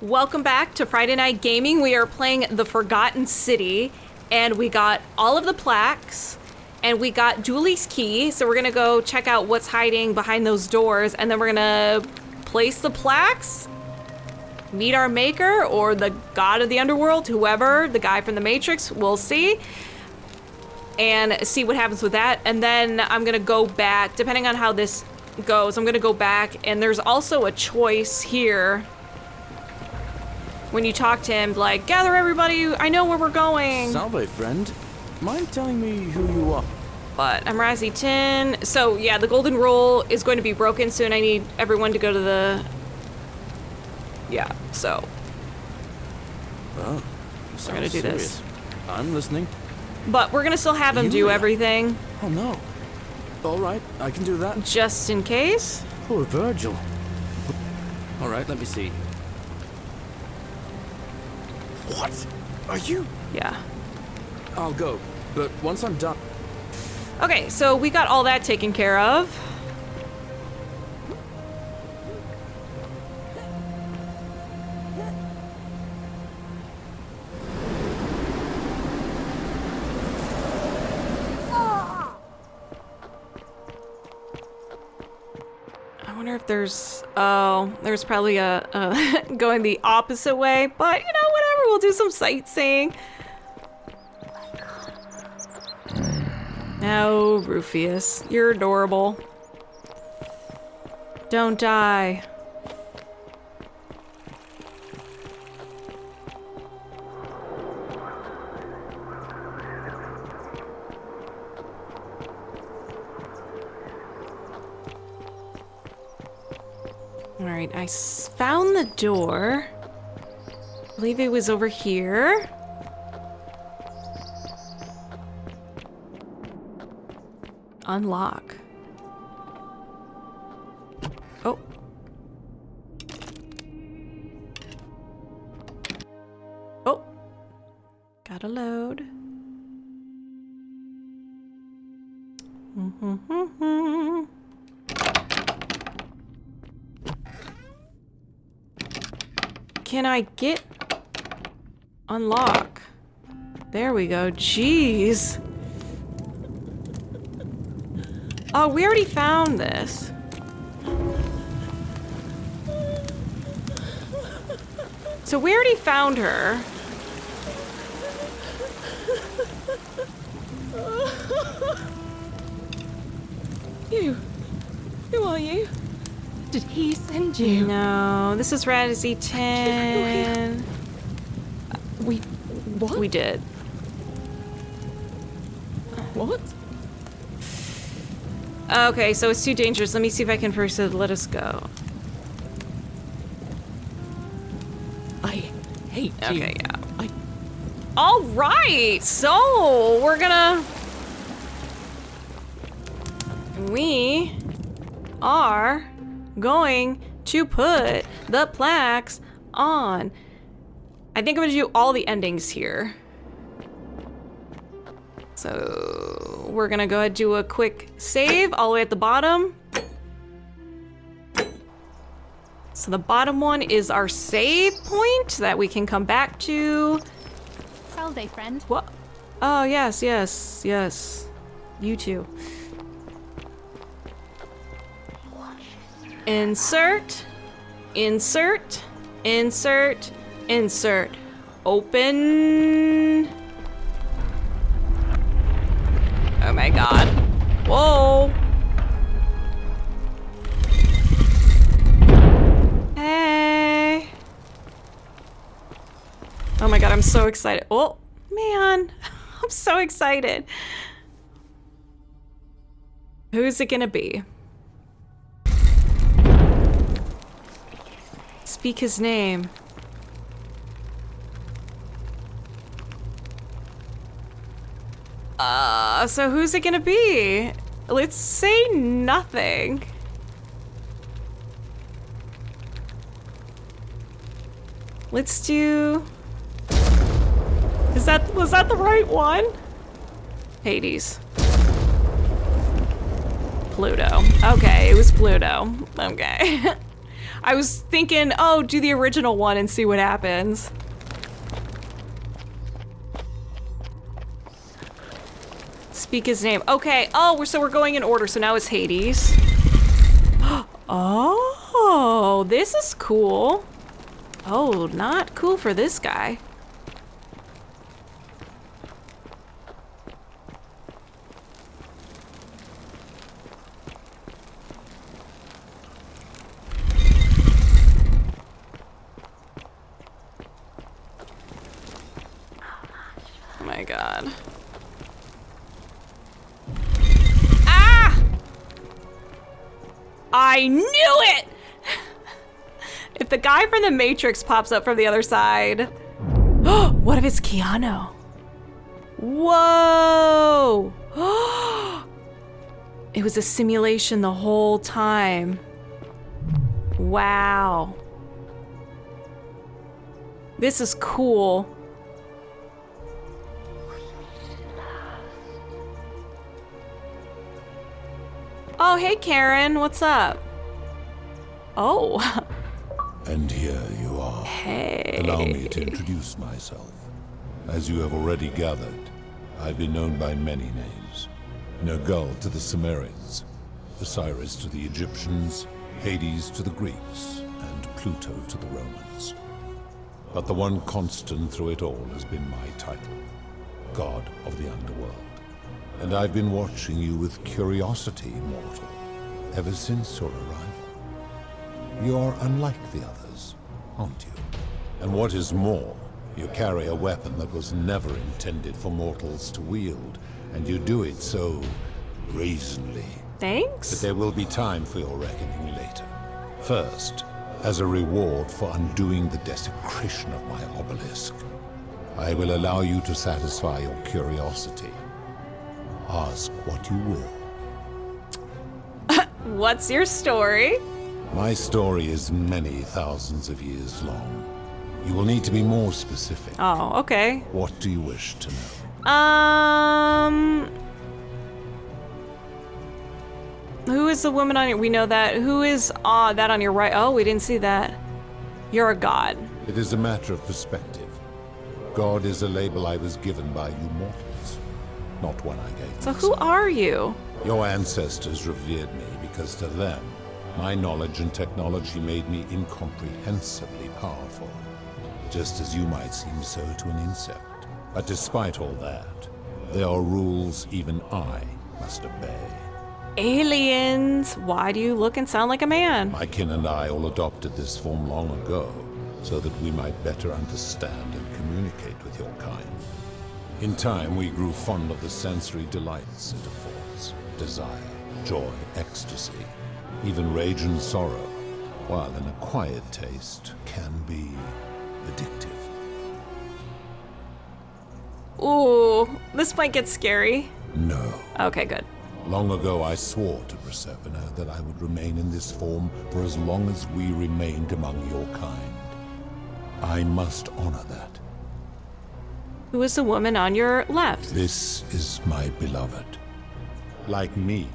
Welcome back to Friday Night Gaming. We are playing The Forgotten City, and we got all of the plaques, and we got Julie's key, so we're gonna go check out what's hiding behind those doors, and then we're gonna place the plaques, meet our maker, or the god of the underworld, whoever, the guy from the Matrix, we'll see, and see what happens with that. And then I'm gonna go back, depending on how this goes, I'm gonna go back, and there's also a choice here. When you talk to him, like, gather everybody, I know where we're going. Salve, friend. Mind telling me who you are? But I'm Razzie 10. So, yeah, the golden rule is going to be broken soon. I need everyone to go to the... Yeah, so. Oh, we're gonna do serious. this. I'm listening. But we're gonna still have him do everything. Oh, no. All right, I can do that. Just in case. Poor Virgil. All right, let me see. What? Are you? Yeah. I'll go, but once I'm done. Okay, so we got all that taken care of. I wonder if there's, oh, there's probably a going the opposite way, but you know, whatever, we'll do some sightseeing. Oh, Rufus, you're adorable. Don't die. Alright, I found the door. I believe it was over here. Unlock. Oh. Oh. Gotta load. Can I get... Unlock? There we go. Jeez. Oh, we already found this. So we already found her. You. Who are you? Did he send you? No, this is Razzie 10. What? We did. What? Okay, so it's too dangerous. Let me see if I can first let us go. I hate you. Okay, yeah. All right, so we're gonna... We are going to put the plaques on. I think I'm gonna do all the endings here. So we're gonna go ahead and do a quick save all the way at the bottom. So the bottom one is our save point that we can come back to. Salve, friend. What? Oh, yes, yes, yes. You too. Insert, insert, insert, insert. Open. Oh my god. Whoa. Hey. Oh my god, I'm so excited. Oh, man. I'm so excited. Who's it gonna be? Speak his name. So who's it gonna be? Let's say nothing. Let's do... was that the right one? Hades. Pluto. Okay, it was Pluto. Okay. I was thinking, oh, do the original one and see what happens. Speak his name. Okay. Oh, so we're going in order. So now it's Hades. Oh, this is cool. Oh, not cool for this guy. Oh my god. Ah! I knew it! If the guy from the Matrix pops up from the other side. What if it's Keanu? Whoa! It was a simulation the whole time. Wow. This is cool. Oh, hey Karen, what's up? Oh. And here you are. Hey. Allow me to introduce myself. As you have already gathered, I've been known by many names. Nergal to the Sumerians, Osiris to the Egyptians, Hades to the Greeks, and Pluto to the Romans. But the one constant through it all has been my title, God of the Underworld. And I've been watching you with curiosity, mortal, ever since your arrival. You are unlike the others, aren't you? And what is more, you carry a weapon that was never intended for mortals to wield, and you do it so brazenly. Thanks. But there will be time for your reckoning later. First, as a reward for undoing the desecration of my obelisk, I will allow you to satisfy your curiosity. Ask what you will. What's your story? My story is many thousands of years long. You will need to be more specific. Oh, okay. What do you wish to know? Who is the woman on your... We know that. Who is that on your right? Oh, we didn't see that. You're a god. It is a matter of perspective. God is a label I was given by you mortals, not one I gave So myself. who are you? Your ancestors revered me because to them, my knowledge and technology made me incomprehensibly powerful, just as you might seem so to an insect. But despite all that, there are rules even I must obey. Aliens. Why do you look and sound like a man? My kin and I all adopted this form long ago, so that we might better understand and communicate with your kind. In time, we grew fond of the sensory delights it affords: desire, joy, ecstasy, even rage and sorrow, while an acquired taste can be addictive. Ooh, this might get scary. No. Okay, good. Long ago, I swore to Persephone that I would remain in this form for as long as we remained among your kind. I must honor that. Who is the woman on your left? This is my beloved. Like me,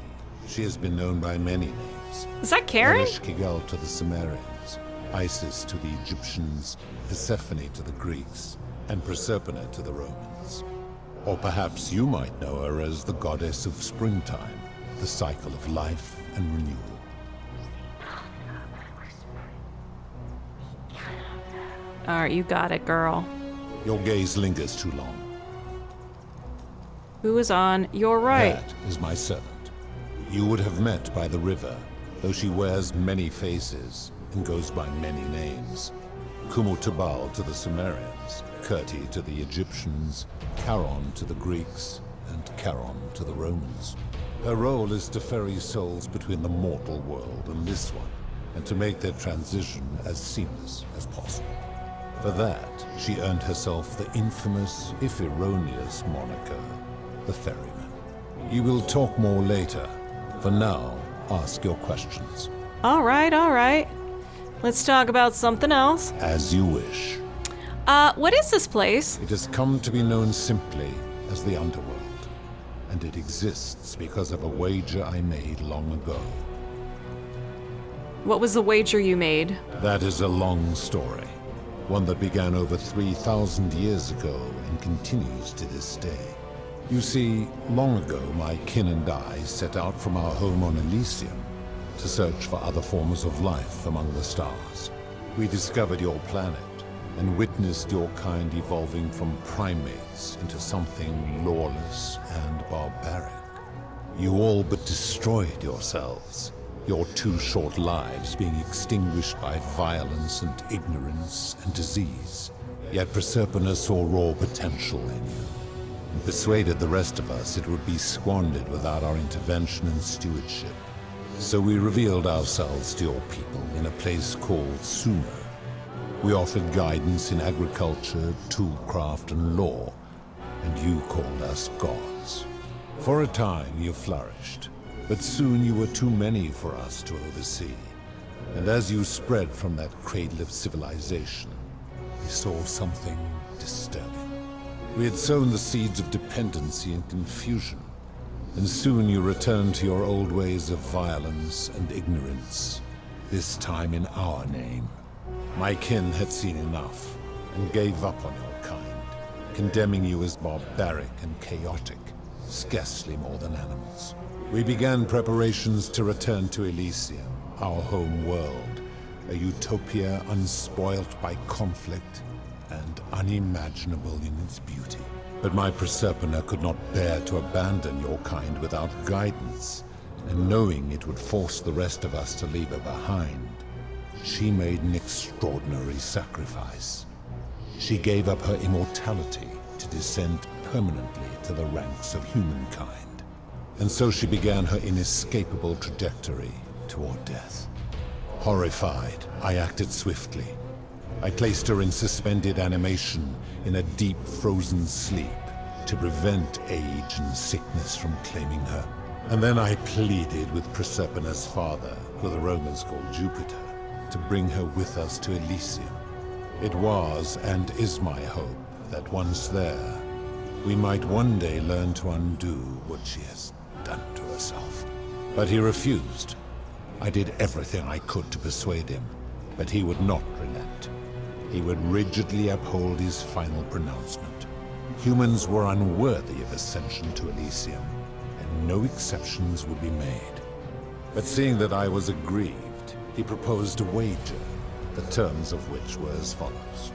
she has been known by many names. Is that Karen? Ereshkigal to the Sumerians, Isis to the Egyptians, Persephone to the Greeks, and Proserpina to the Romans. Or perhaps you might know her as the goddess of springtime, the cycle of life and renewal. All right, you got it, girl. Your gaze lingers too long. Who is on your right? That is my servant. You would have met by the river, though she wears many faces and goes by many names. Kumutubal to the Sumerians, Kirti to the Egyptians, Charon to the Greeks, and Charon to the Romans. Her role is to ferry souls between the mortal world and this one, and to make their transition as seamless as possible. For that, she earned herself the infamous, if erroneous, moniker, the Ferryman. You will talk more later. For now, ask your questions. All right. Let's talk about something else. As you wish. What is this place? It has come to be known simply as the Underworld, and it exists because of a wager I made long ago. What was the wager you made? That is a long story. One that began over 3,000 years ago and continues to this day. You see, long ago my kin and I set out from our home on Elysium to search for other forms of life among the stars. We discovered your planet and witnessed your kind evolving from primates into something lawless and barbaric. You all but destroyed yourselves, your 2 short lives being extinguished by violence and ignorance and disease. Yet Proserpina saw raw potential in you, and persuaded the rest of us it would be squandered without our intervention and stewardship. So we revealed ourselves to your people in a place called Sumer. We offered guidance in agriculture, toolcraft, and law, and you called us gods. For a time you flourished, but soon you were too many for us to oversee. And as you spread from that cradle of civilization, we saw something disturbing. We had sown the seeds of dependency and confusion, and soon you returned to your old ways of violence and ignorance, this time in our name. My kin had seen enough, and gave up on your kind, condemning you as barbaric and chaotic, scarcely more than animals. We began preparations to return to Elysium, our home world, a utopia unspoilt by conflict and unimaginable in its beauty. But my Proserpina could not bear to abandon your kind without guidance, and knowing it would force the rest of us to leave her behind, she made an extraordinary sacrifice. She gave up her immortality to descend permanently to the ranks of humankind. And so she began her inescapable trajectory toward death. Horrified, I acted swiftly. I placed her in suspended animation in a deep frozen sleep to prevent age and sickness from claiming her. And then I pleaded with Proserpina's father, who the Romans called Jupiter, to bring her with us to Elysium. It was and is my hope that once there, we might one day learn to undo what she has done to herself. But he refused. I did everything I could to persuade him, but he would not relent. He would rigidly uphold his final pronouncement. Humans were unworthy of ascension to Elysium, and no exceptions would be made. But seeing that I was aggrieved, he proposed a wager, the terms of which were as follows.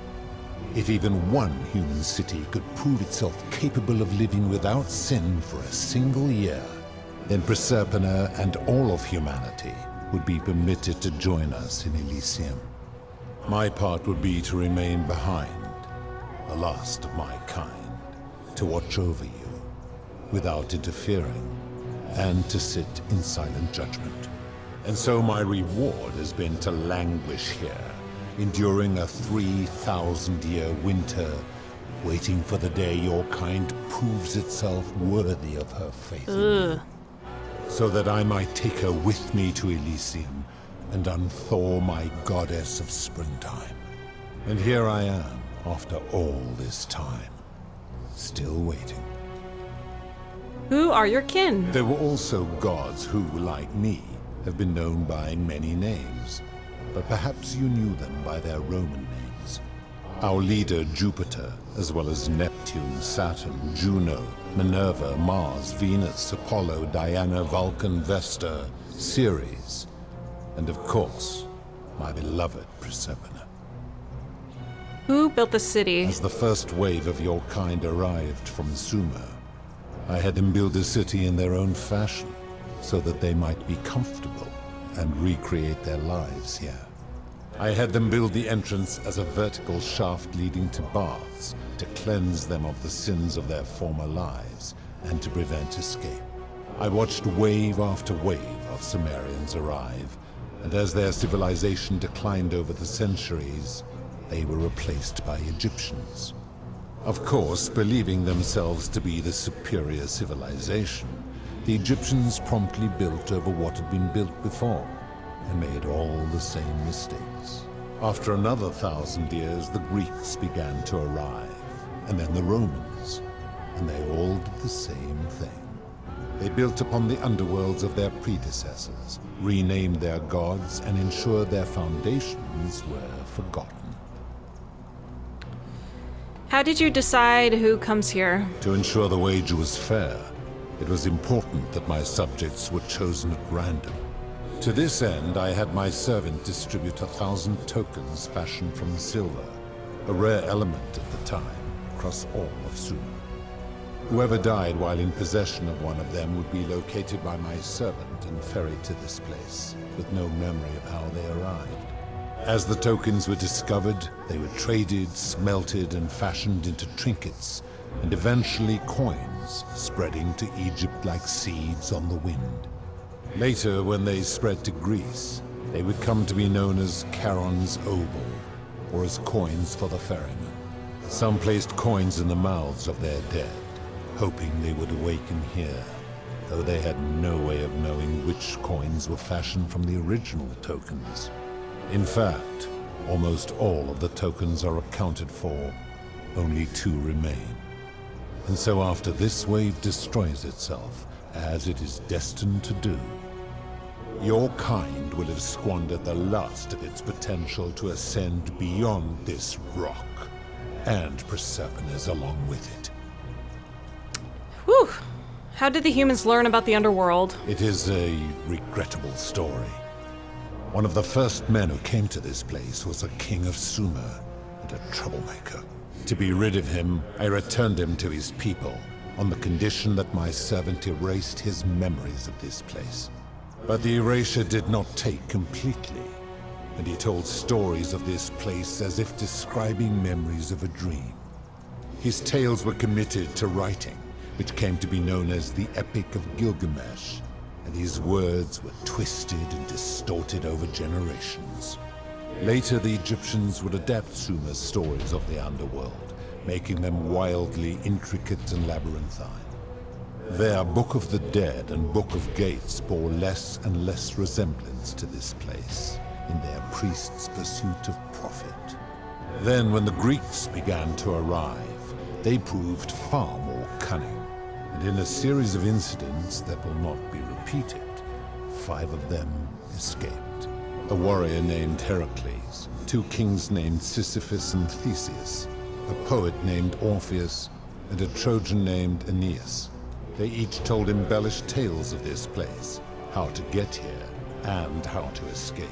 If even one human city could prove itself capable of living without sin for a single year, then Proserpina and all of humanity would be permitted to join us in Elysium. My part would be to remain behind, the last of my kind, to watch over you, without interfering, and to sit in silent judgment. And so my reward has been to languish here, enduring a 3,000-year winter, waiting for the day your kind proves itself worthy of her faith in you, so that I might take her with me to Elysium and unthaw my goddess of springtime. And here I am, after all this time, still waiting. Who are your kin? There were also gods who, like me, have been known by many names, but perhaps you knew them by their Roman names. Our leader, Jupiter, as well as Neptune, Saturn, Juno, Minerva, Mars, Venus, Apollo, Diana, Vulcan, Vesta, Ceres, and of course, my beloved Proserpina. Who built the city? As the first wave of your kind arrived from Sumer, I had them build a city in their own fashion, so that they might be comfortable and recreate their lives here. I had them build the entrance as a vertical shaft leading to baths, to cleanse them of the sins of their former lives, and to prevent escape. I watched wave after wave of Sumerians arrive, and as their civilization declined over the centuries, they were replaced by Egyptians. Of course, believing themselves to be the superior civilization, the Egyptians promptly built over what had been built before, and made all the same mistakes. After another 1,000 years, the Greeks began to arrive, and then the Romans, and they all did the same thing. They built upon the underworlds of their predecessors, renamed their gods, and ensured their foundations were forgotten. How did you decide who comes here? To ensure the wager was fair, it was important that my subjects were chosen at random. To this end, I had my servant distribute 1,000 tokens fashioned from silver, a rare element at the time, across all of Sumer. Whoever died while in possession of one of them would be located by my servant and ferried to this place, with no memory of how they arrived. As the tokens were discovered, they were traded, smelted, and fashioned into trinkets, and eventually coins, spreading to Egypt like seeds on the wind. Later, when they spread to Greece, they would come to be known as Charon's obol, or as coins for the ferryman. Some placed coins in the mouths of their dead, hoping they would awaken here, though they had no way of knowing which coins were fashioned from the original tokens. In fact, almost all of the tokens are accounted for, only 2 remain. And so after this wave destroys itself, as it is destined to do, your kind will have squandered the last of its potential to ascend beyond this rock, and Persephone's along with it. Whew. How did the humans learn about the underworld? It is a regrettable story. One of the first men who came to this place was a king of Sumer, and a troublemaker. To be rid of him, I returned him to his people, on the condition that my servant erased his memories of this place. But the erasure did not take completely, and he told stories of this place as if describing memories of a dream. His tales were committed to writing, which came to be known as the Epic of Gilgamesh, and his words were twisted and distorted over generations. Later, the Egyptians would adapt Sumer's stories of the underworld, making them wildly intricate and labyrinthine. Their Book of the Dead and Book of Gates bore less and less resemblance to this place in their priests' pursuit of profit. Then, when the Greeks began to arrive, they proved far more cunning, and in a series of incidents that will not be repeated, 5 of them escaped. A warrior named Heracles, 2 kings named Sisyphus and Theseus, a poet named Orpheus, and a Trojan named Aeneas. They each told embellished tales of this place, how to get here, and how to escape.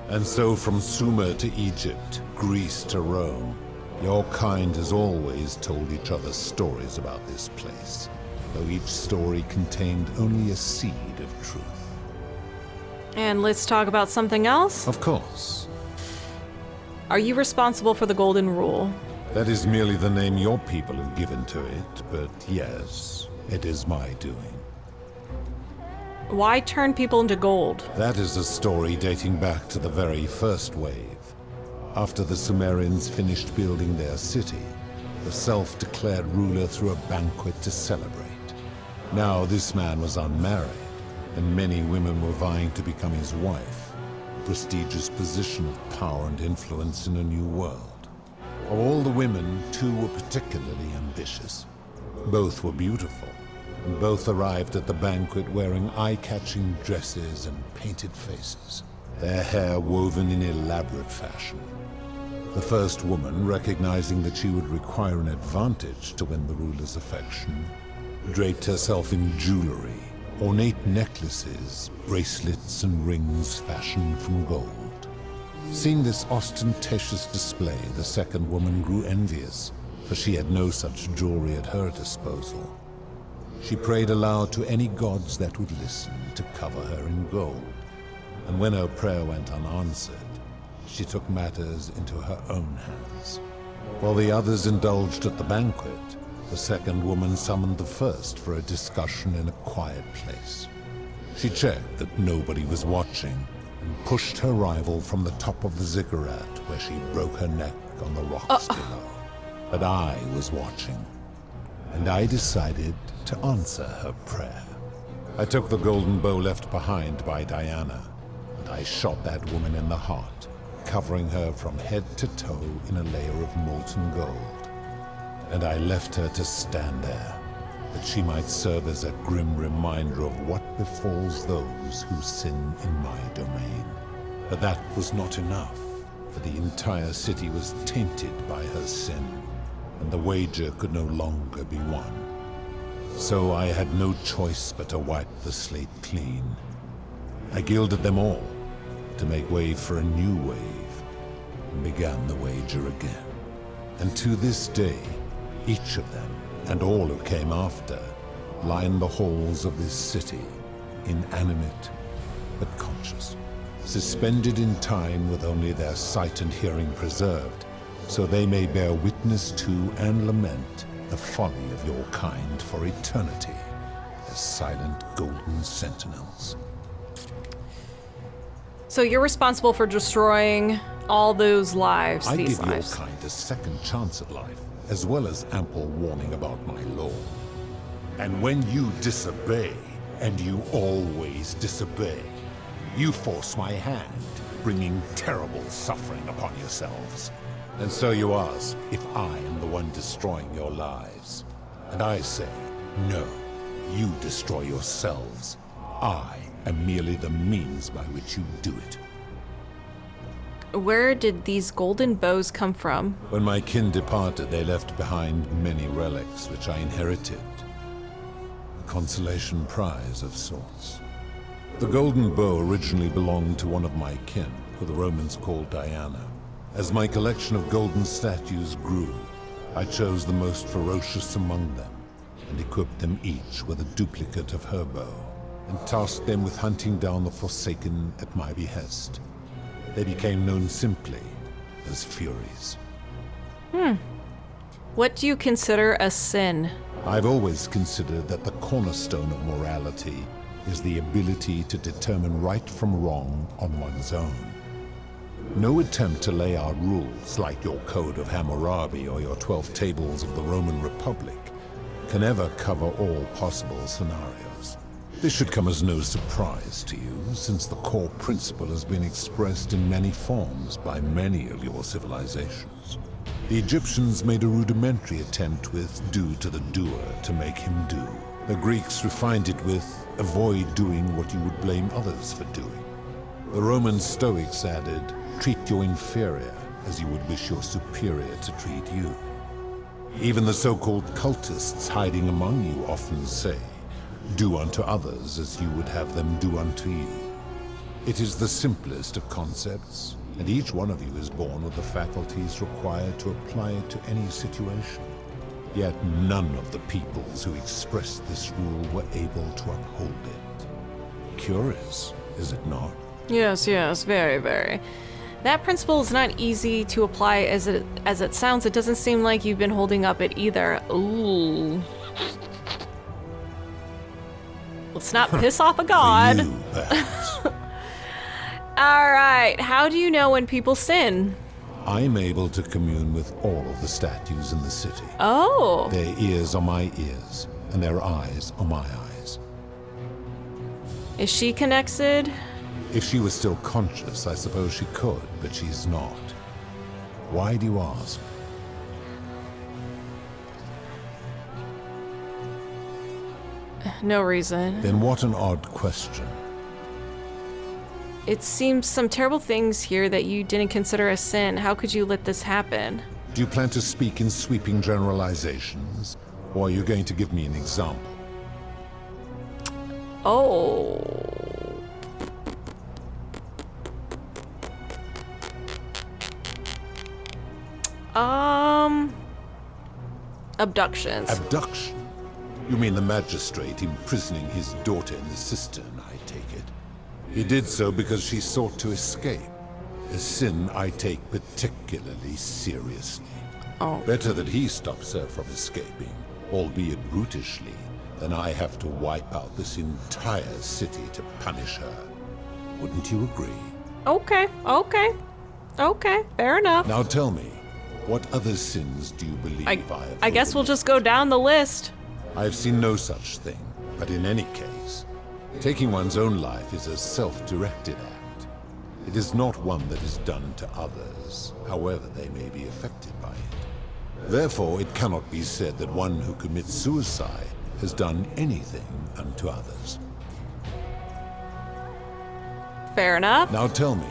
And so from Sumer to Egypt, Greece to Rome, your kind has always told each other stories about this place, though each story contained only a seed of truth. And let's talk about something else. Of course. Are you responsible for the Golden Rule? That is merely the name your people have given to it, but yes, it is my doing. Why turn people into gold? That is a story dating back to the very first wave. After the Sumerians finished building their city, the self-declared ruler threw a banquet to celebrate. Now this man was unmarried, and many women were vying to become his wife, a prestigious position of power and influence in a new world. Of all the women, 2 were particularly ambitious. Both were beautiful, and both arrived at the banquet wearing eye-catching dresses and painted faces, their hair woven in elaborate fashion. The first woman, recognizing that she would require an advantage to win the ruler's affection, draped herself in jewelry, ornate necklaces, bracelets, and rings fashioned from gold. Seeing this ostentatious display, the second woman grew envious, for she had no such jewelry at her disposal. She prayed aloud to any gods that would listen to cover her in gold, and when her prayer went unanswered, she took matters into her own hands. While the others indulged at the banquet, the second woman summoned the first for a discussion in a quiet place. She checked that nobody was watching, and pushed her rival from the top of the ziggurat, where she broke her neck on the rocks below. But I was watching, and I decided to answer her prayer. I took the golden bow left behind by Diana, and I shot that woman in the heart, covering her from head to toe in a layer of molten gold. And I left her to stand there, that she might serve as a grim reminder of what befalls those who sin in my domain. But that was not enough, for the entire city was tainted by her sin, and the wager could no longer be won. So I had no choice but to wipe the slate clean. I gilded them all to make way for a new wave, and began the wager again. And to this day, each of them, and all who came after, line the halls of this city, inanimate but conscious, suspended in time with only their sight and hearing preserved, so they may bear witness to and lament the folly of your kind for eternity, as silent golden sentinels. So you're responsible for destroying all those lives, I these give lives. your kind a second chance at life, as well as ample warning about my law. And when you disobey, and you always disobey, you force my hand, bringing terrible suffering upon yourselves. And so you ask if I am the one destroying your lives. And I say, no, you destroy yourselves. I am merely the means by which you do it. Where did these golden bows come from? When my kin departed, they left behind many relics which I inherited. A consolation prize of sorts. The golden bow originally belonged to one of my kin, who the Romans called Diana. As my collection of golden statues grew, I chose the most ferocious among them, and equipped them each with a duplicate of her bow, and tasked them with hunting down the Forsaken at my behest. They became known simply as Furies. What do you consider a sin? I've always considered that the cornerstone of morality is the ability to determine right from wrong on one's own. No attempt to lay out rules like your Code of Hammurabi or your 12 Tables of the Roman Republic can ever cover all possible scenarios. This should come as no surprise to you, since the core principle has been expressed in many forms by many of your civilizations. The Egyptians made a rudimentary attempt with "do to the doer to make him do." The Greeks refined it with "avoid doing what you would blame others for doing." The Roman Stoics added, "treat your inferior as you would wish your superior to treat you." Even the so-called cultists hiding among you often say, "Do unto others as you would have them do unto you." It is the simplest of concepts, and each one of you is born with the faculties required to apply it to any situation. Yet none of the peoples who expressed this rule were able to uphold it. Curious, is it not? Yes, very, very. That principle is not easy to apply as it sounds. It doesn't seem like you've been holding up it either. Ooh. Let's not piss off a god. For you, perhaps. All right, how do you know when people sin? I'm able to commune with all of the statues in the city. Oh. Their ears are my ears, and their eyes are my eyes. Is she connected? If she was still conscious, I suppose she could, but she's not. Why do you ask? No reason. Then what an odd question. It seems some terrible things here that you didn't consider a sin. How could you let this happen? Do you plan to speak in sweeping generalizations, or are you going to give me an example? Oh. Abductions. Abduction? You mean the magistrate imprisoning his daughter in the cistern, I take it? He did so because she sought to escape. A sin I take particularly seriously. Oh. Better that he stops her from escaping, albeit brutishly, than I have to wipe out this entire city to punish her. Wouldn't you agree? Okay, fair enough. Now tell me, what other sins do you believe I have I guess we'll overlooked? just go down the list. I have seen no such thing, but in any case, taking one's own life is a self-directed act. It is not one that is done to others, however they may be affected by it. Therefore, it cannot be said that one who commits suicide has done anything unto others. Fair enough. Now tell me,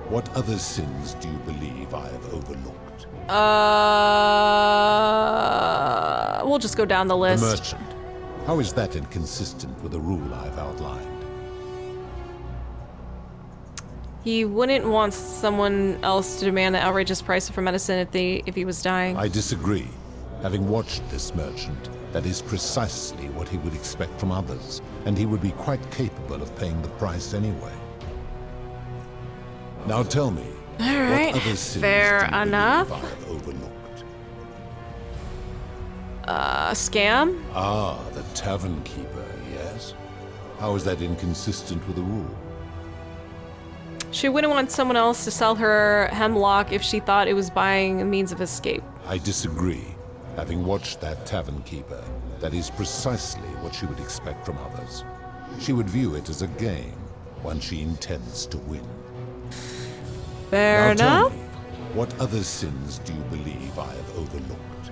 what other sins do you believe I have overlooked? We'll just go down the The list. merchant. How is that inconsistent with the rule I've outlined? He wouldn't want someone else to demand the outrageous price for medicine if he was dying. I disagree. Having watched this merchant, that is precisely what he would expect from others, and he would be quite capable of paying the price anyway. Now tell me, Alright, what other sins fair do you enough. believe I have overlooked? Scam? Ah, the tavern keeper, yes? How is that inconsistent with the rule? She wouldn't want someone else to sell her hemlock if she thought it was buying a means of escape. I disagree. Having watched that tavern keeper, that is precisely what she would expect from others. She would view it as a game, one she intends to win. Fair Now tell enough. me, what other sins do you believe I have overlooked?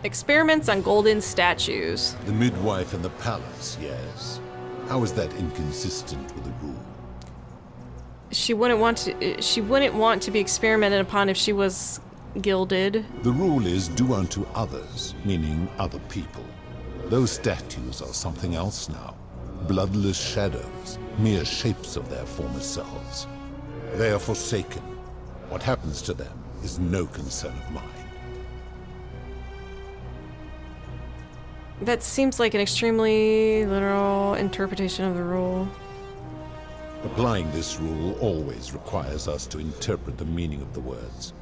Experiments on golden statues. The midwife in the palace, yes. How is that inconsistent with the rule? She wouldn't want to be experimented upon if she was gilded. The rule is do unto others, meaning other people. Those statues are something else now. Bloodless shadows, mere shapes of their former selves. They are forsaken. What happens to them is no concern of mine. That seems like an extremely literal interpretation of the rule. Applying this rule always requires us to interpret the meaning of the words.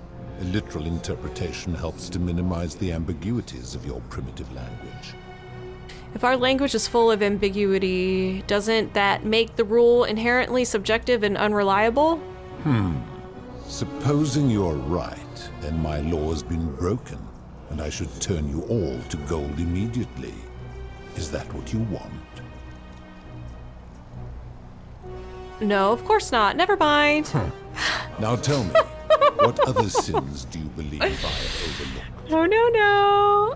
A literal interpretation helps to minimize the ambiguities of your primitive language. If our language is full of ambiguity, doesn't that make the rule inherently subjective and unreliable? Supposing you're right, then my law has been broken, and I should turn you all to gold immediately. Is that what you want? No, of course not. Never mind. Now tell me, what other sins do you believe I have overlooked? Oh, no.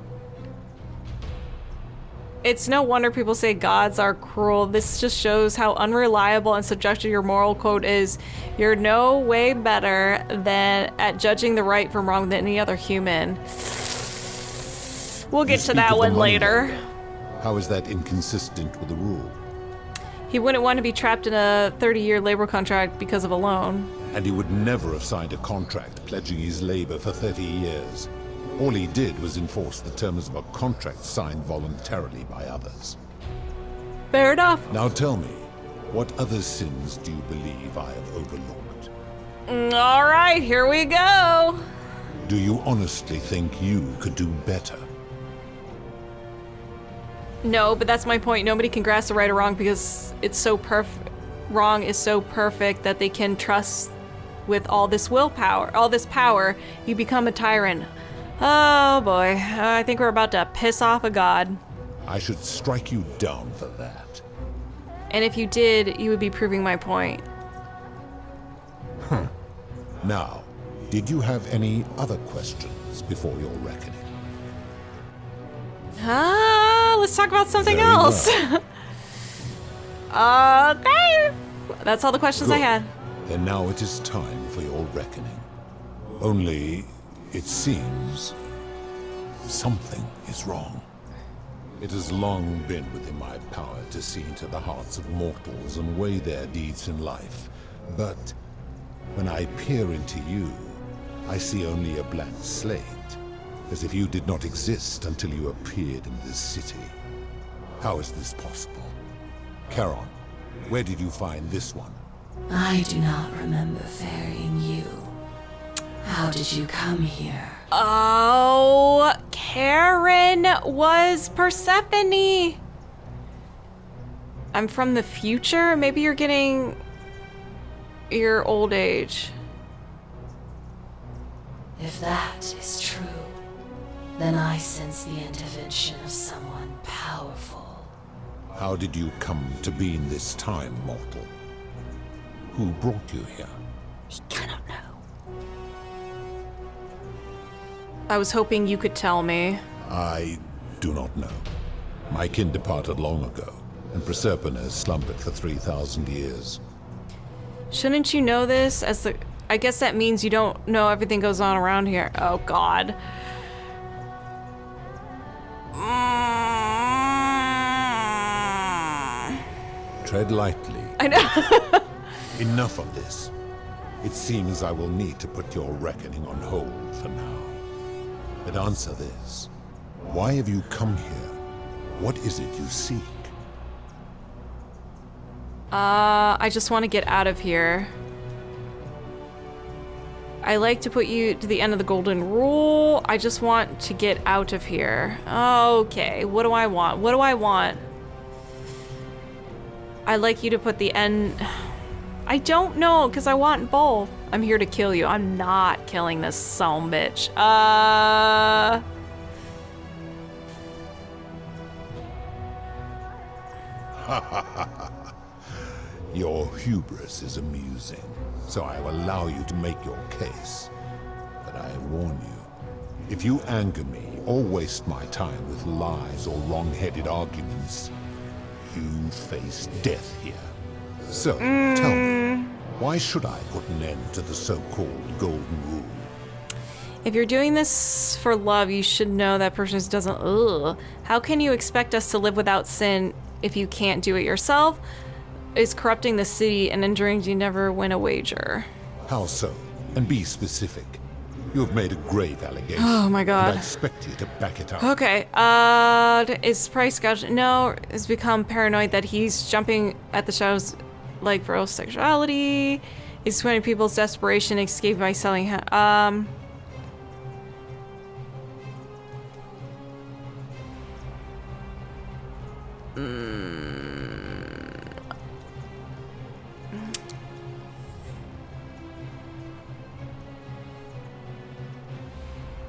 It's no wonder people say gods are cruel. This just shows how unreliable and subjective your moral code is. You're no way better than at judging the right from wrong than any other human. We'll get You to speak that of the one money later. lender. How is that inconsistent with the rule? He wouldn't want to be trapped in a 30-year labor contract because of a loan. And he would never have signed a contract pledging his labor for 30 years. All he did was enforce the terms of a contract signed voluntarily by others. Fair enough. Now tell me, what other sins do you believe I have overlooked? All right, here we go. Do you honestly think you could do better? No, but that's my point. Nobody can grasp the right or wrong because it's so perfect. Wrong is so perfect that they can trust with all this willpower, all this power. You become a tyrant. Oh boy, I think we're about to piss off a god. I should strike you down for that. And if you did, you would be proving my point. Now, did you have any other questions before your reckoning? Let's talk about something Very else. well. Okay. That's all the questions I Good. had. Then now it is time for your reckoning. Only, it seems, something is wrong. It has long been within my power to see into the hearts of mortals and weigh their deeds in life. But when I peer into you, I see only a blank slate, as if you did not exist until you appeared in this city. How is this possible? Charon, where did you find this one? I do not remember ferrying you. How did you come here? Oh, Karen was Persephone. I'm from the future. Maybe you're getting your old age. If that is true, then I sense the intervention of someone powerful. How did you come to be in this time, mortal? Who brought you here? He cannot know. I was hoping you could tell me. I do not know. My kin departed long ago, and Proserpina has slumbered for 3,000 years. Shouldn't you know this? I guess that means you don't know everything goes on around here. Oh God. Tread lightly. I know. Enough of this. It seems I will need to put your reckoning on hold for now. But answer this. Why have you come here? What is it you seek? I just want to get out of here. I like to put you to the end of the golden rule. I just want to get out of here. Okay, what do I want? What do I want? I'd like you to put the end... I don't know, because I want both. I'm here to kill you. I'm not killing this son bitch. Your hubris is amusing, so I will allow you to make your case. But I warn you, if you anger me or waste my time with lies or wrong-headed arguments, you face death here. So, tell me, why should I put an end to the so-called golden rule? If you're doing this for love, you should know that person doesn't... Ugh. How can you expect us to live without sin if you can't do it yourself? Is corrupting the city and enduring you never win a wager. How so? And be specific. You have made a grave allegation. Oh my God. And I expect you to back it up. Okay, is price gouging? No, has become paranoid that he's jumping at the shadows like for sexuality. He's explaining people's desperation, escape by selling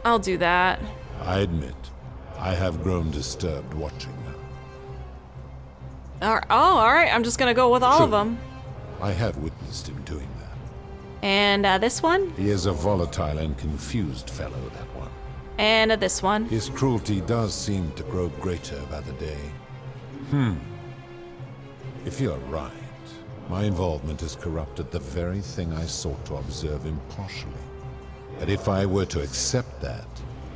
I'll do that. I admit, I have grown disturbed watching her. All right. I'm just gonna go with all of True. them. I have witnessed him doing that. And this one, He is a volatile and confused fellow, that one. and this one. His cruelty does seem to grow greater by the day. If you're right, my involvement has corrupted the very thing I sought to observe impartially. But if I were to accept that,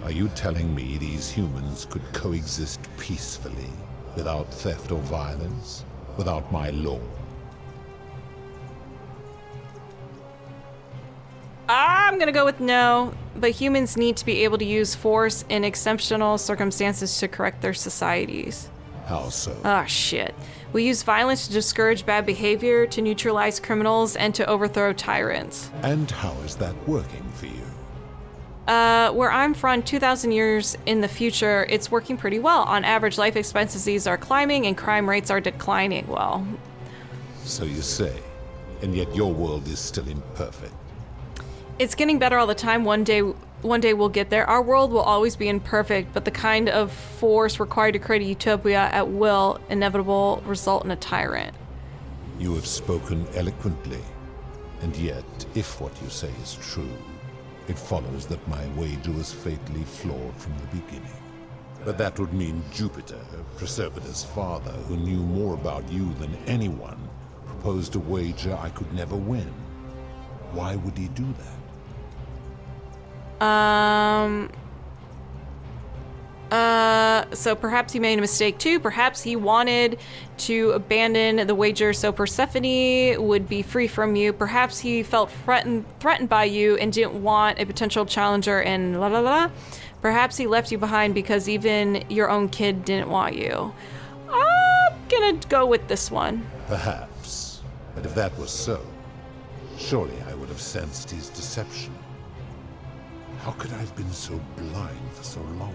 are you telling me these humans could coexist peacefully, without theft or violence, without my law? I'm gonna go with no, but humans need to be able to use force in exceptional circumstances to correct their societies. How so? Ah, shit. We use violence to discourage bad behavior, to neutralize criminals, and to overthrow tyrants. And how is that working for you? Where I'm from, 2,000 years in the future, it's working pretty well. On average, life expectancies are climbing and crime rates are declining. Well, So you say, and yet your world is still imperfect. it's getting better all the time. One day we'll get there. Our world will always be imperfect, but the kind of force required to create a utopia at will inevitable result in a tyrant. You have spoken eloquently, and yet, if what you say is true, it follows that my wager was fatally flawed from the beginning. But that would mean Jupiter, Proserpina's father, who knew more about you than anyone, proposed a wager I could never win. Why would he do that? So perhaps he made a mistake too. Perhaps he wanted to abandon the wager so Persephone would be free from you. Perhaps he felt threatened by you and didn't want a potential challenger and la la la. Perhaps he left you behind because even your own kid didn't want you. I'm gonna go with this one. Perhaps. But if that was so, surely I would have sensed his deception. How could I have been so blind for so long?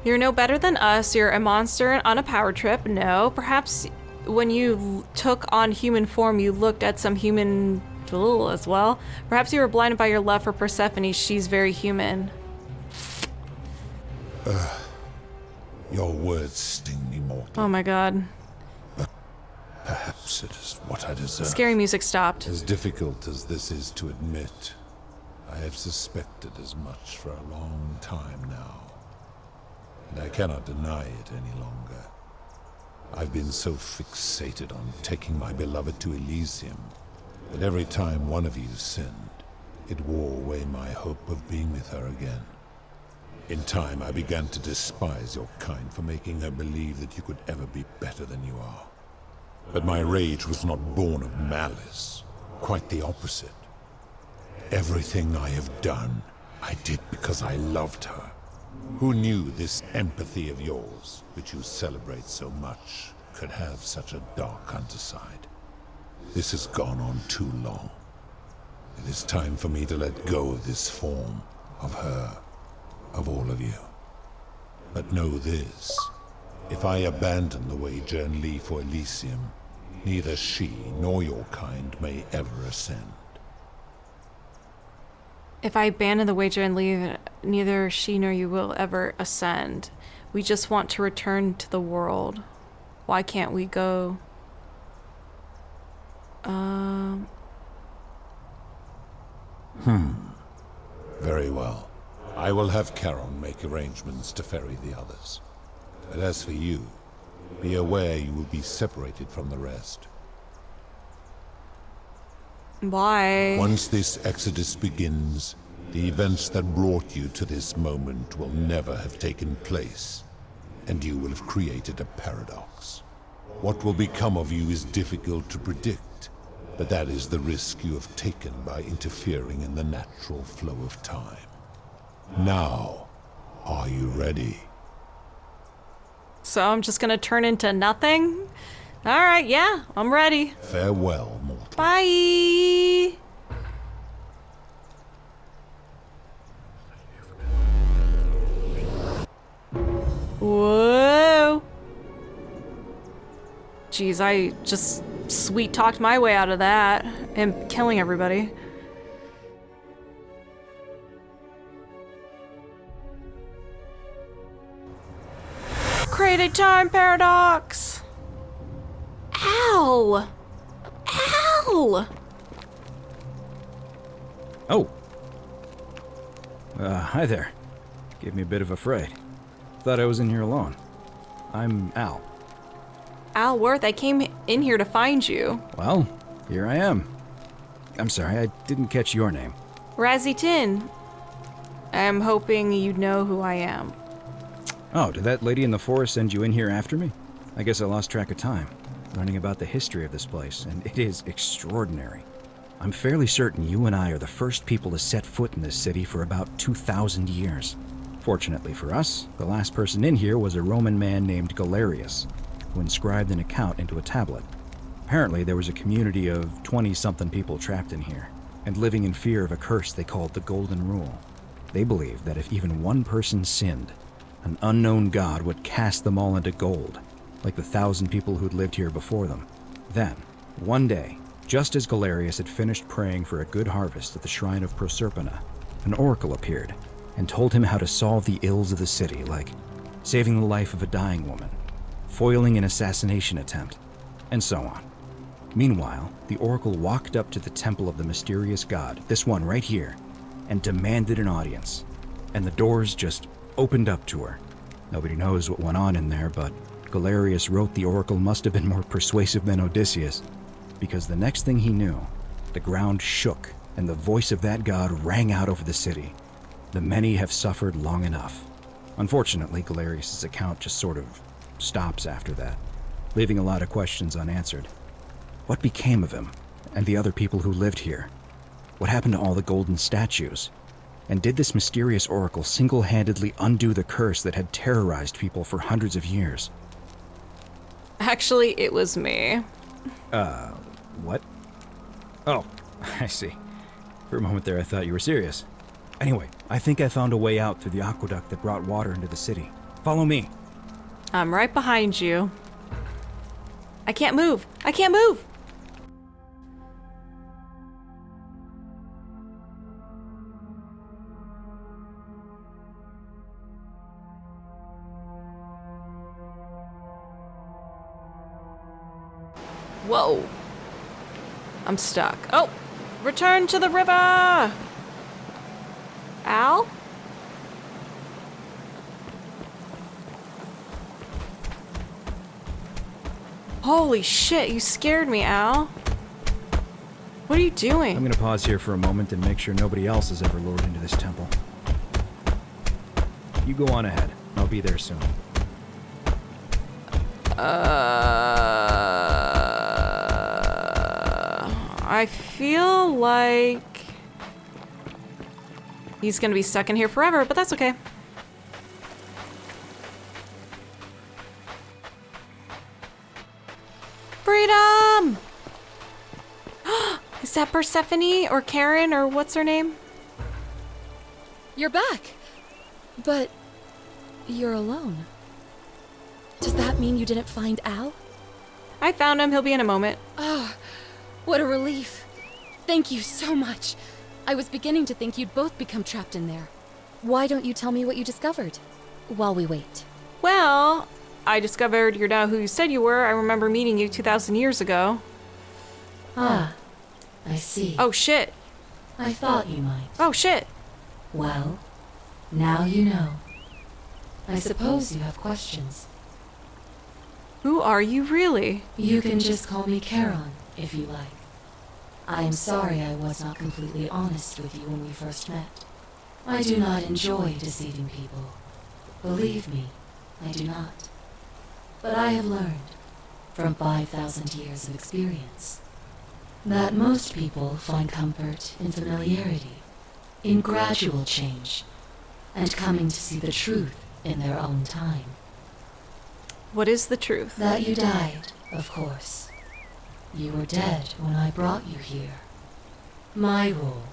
You're no better than us. You're a monster on a power trip. No, perhaps when you took on human form, you looked at some human as well. Perhaps you were blinded by your love for Persephone. She's very human. Your words sting me mortally. Oh my god. Perhaps it is what I deserve. Scary music stopped. As difficult as this is to admit, I have suspected as much for a long time now. and I cannot deny it any longer. I've been so fixated on taking my beloved to Elysium that every time one of you sinned, it wore away my hope of being with her again. In time, I began to despise your kind for making her believe that you could ever be better than you are. But my rage was not born of malice, quite the opposite. Everything I have done, I did because I loved her. Who knew this empathy of yours, which you celebrate so much, could have such a dark underside? This has gone on too long. It is time for me to let go of this form, of her, of all of you. But know this, if I abandon the wager and leave for Elysium, neither she nor your kind may ever ascend. If I abandon the wager and leave, neither she nor you will ever ascend. We just want to return to the world. Why can't we go? Very well. I will have Charon make arrangements to ferry the others. But as for you, be aware you will be separated from the rest. Why? Once this exodus begins, the events that brought you to this moment will never have taken place, and you will have created a paradox. What will become of you is difficult to predict, but that is the risk you have taken by interfering in the natural flow of time. Now, are you ready? So I'm just gonna turn into nothing? Alright, yeah, I'm ready. Farewell, mortal. Bye! Whoa! Jeez, I just sweet-talked my way out of that and killing everybody. Create a time paradox! Ow! Ow! Oh. Hi there. Gave me a bit of a fright. Thought I was in here alone. I'm Al. Al Worth, I came in here to find you. Well, here I am. I'm sorry, I didn't catch your name. Razzie Tin. I'm hoping you know who I am. Oh, did that lady in the forest send you in here after me? I guess I lost track of time, learning about the history of this place, and it is extraordinary. I'm fairly certain you and I are the first people to set foot in this city for about 2,000 years. Fortunately for us, the last person in here was a Roman man named Galerius, who inscribed an account into a tablet. Apparently, there was a community of 20-something people trapped in here, and living in fear of a curse they called the Golden Rule. They believed that if even one person sinned, an unknown god would cast them all into gold, like the 1,000 people who'd lived here before them. Then, one day, just as Galerius had finished praying for a good harvest at the shrine of Proserpina, an oracle appeared and told him how to solve the ills of the city, like saving the life of a dying woman, foiling an assassination attempt, and so on. Meanwhile, the oracle walked up to the temple of the mysterious god, this one right here, and demanded an audience, and the doors just opened up to her. Nobody knows what went on in there, but Galerius wrote the oracle must have been more persuasive than Odysseus, because the next thing he knew, the ground shook and the voice of that god rang out over the city. The many have suffered long enough. Unfortunately, Galerius' account just sort of stops after that, leaving a lot of questions unanswered. What became of him and the other people who lived here? What happened to all the golden statues? And did this mysterious oracle single-handedly undo the curse that had terrorized people for hundreds of years? Actually, it was me. What? Oh, I see. For a moment there, I thought you were serious. Anyway, I think I found a way out through the aqueduct that brought water into the city. Follow me. I'm right behind you. I can't move. I can't move. Whoa. I'm stuck. Oh, return to the river. Al? Holy shit, you scared me, Al. What are you doing? I'm gonna pause here for a moment and make sure nobody else has ever lured into this temple. You go on ahead. I'll be there soon. I feel like he's gonna be stuck in here forever, but that's okay. Freedom! Is that Persephone or Karen or what's her name? You're back. But you're alone. Does that mean you didn't find Al? I found him. He'll be in a moment. Oh, what a relief. Thank you so much. I was beginning to think you'd both become trapped in there. Why don't you tell me what you discovered while we wait? Well, I discovered you're not who you said you were. I remember meeting you 2,000 years ago. Ah, I see. Oh, shit. I thought you might. Oh, shit. Well, now you know. I suppose you have questions. Who are you really? You can just call me Charon, if you like. I am sorry I was not completely honest with you when we first met. I do not enjoy deceiving people. Believe me, I do not. But I have learned, from 5,000 years of experience, that most people find comfort in familiarity, in gradual change, and coming to see the truth in their own time. What is the truth? That you died, of course. You were dead when I brought you here. My role,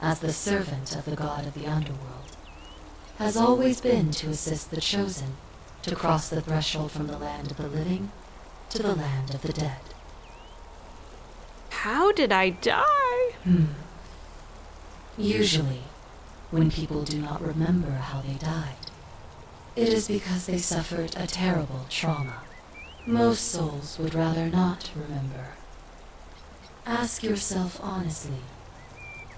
as the servant of the god of the Underworld, has always been to assist the chosen to cross the threshold from the land of the living to the land of the dead. How did I die? Usually, when people do not remember how they died, it is because they suffered a terrible trauma. Most souls would rather not remember. Ask yourself honestly,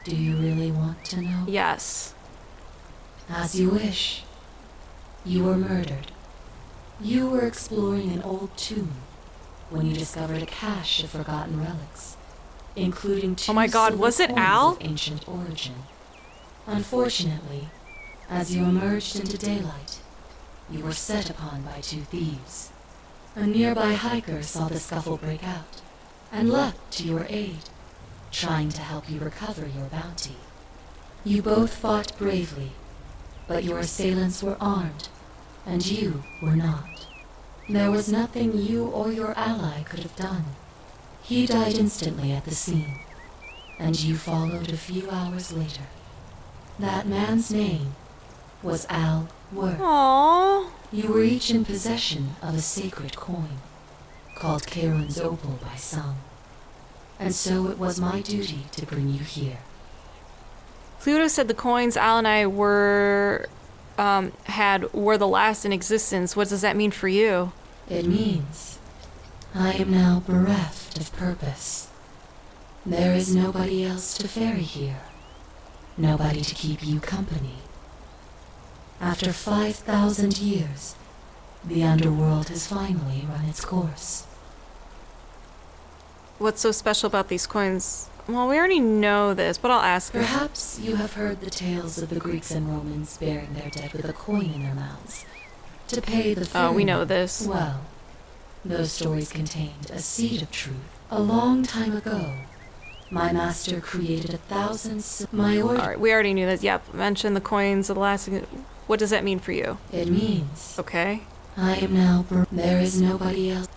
do you really want to know? Yes. As you wish. You were murdered. You were exploring an old tomb when you discovered a cache of forgotten relics, including two Oh my God, silver was it coins Al? of ancient origin. Unfortunately, as you emerged into daylight, you were set upon by two thieves. A nearby hiker saw the scuffle break out and leapt to your aid, trying to help you recover your bounty. You both fought bravely, but your assailants were armed, and you were not. There was nothing you or your ally could have done. He died instantly at the scene, and you followed a few hours later. That man's name was Al Worth. Aww. You were each in possession of a sacred coin, called Charon's Opal by some. And so it was my duty to bring you here. Pluto said the coins Al and I were were the last in existence. What does that mean for you? It means I am now bereft of purpose. There is nobody else to ferry here. Nobody to keep you company. After 5,000 years, the Underworld has finally run its course. What's so special about these coins? Well, we already know this, but I'll ask her. Perhaps you have heard the tales of the Greeks and Romans burying their dead with a coin in their mouths to pay the Oh, we ferryman. know this. Well, those stories contained a seed of truth. A long time ago, my master created 1,000 my order. Alright, we already knew this. Yep, mention the coins, the last... What does that mean for you? It means Okay. I am now there is nobody else.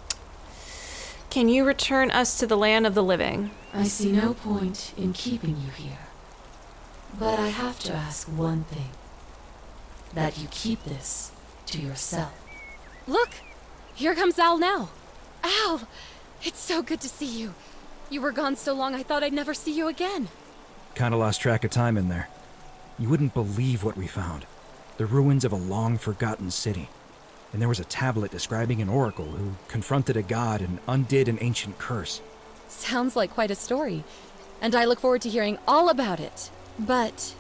Can you return us to the land of the living? I see no point in keeping you here. But I have to ask one thing. That you keep this to yourself. Look! Here comes Al now. Al! It's so good to see you. You were gone so long I thought I'd never see you again. Kinda lost track of time in there. You wouldn't believe what we found. The ruins of a long-forgotten city. And there was a tablet describing an oracle who confronted a god and undid an ancient curse. Sounds like quite a story. And I look forward to hearing all about it. But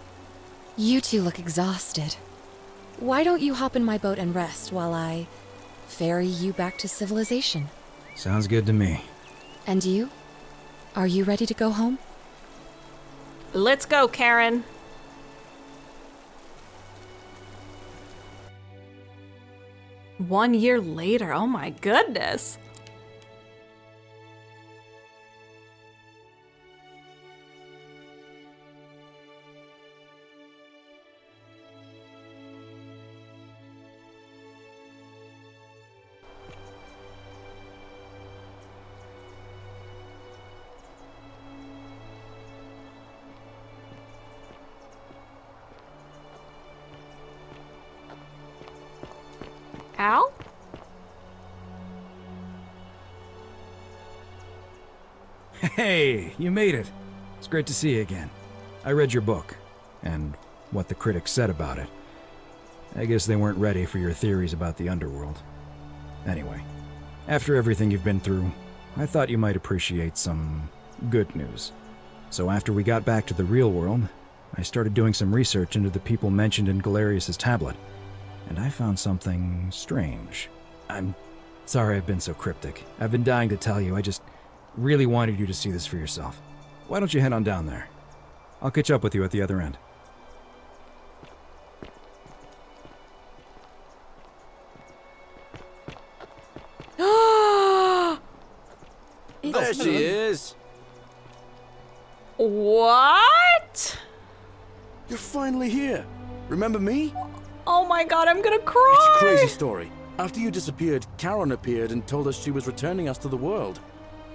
you two look exhausted. Why don't you hop in my boat and rest while I ferry you back to civilization? Sounds good to me. And you? Are you ready to go home? Let's go, Karen. One year later, oh my goodness. Al? Hey, you made it. It's great to see you again. I read your book, and what the critics said about it. I guess they weren't ready for your theories about the Underworld. Anyway, after everything you've been through, I thought you might appreciate some good news. So after we got back to the real world, I started doing some research into the people mentioned in Galerius' tablet, and I found something strange. I'm sorry I've been so cryptic. I've been dying to tell you, I just really wanted you to see this for yourself. Why don't you head on down there? I'll catch up with you at the other end. There she is. What? You're finally here. Remember me? Oh my god, I'm gonna cry. It's a crazy story. After you disappeared, Karen appeared and told us she was returning us to the world.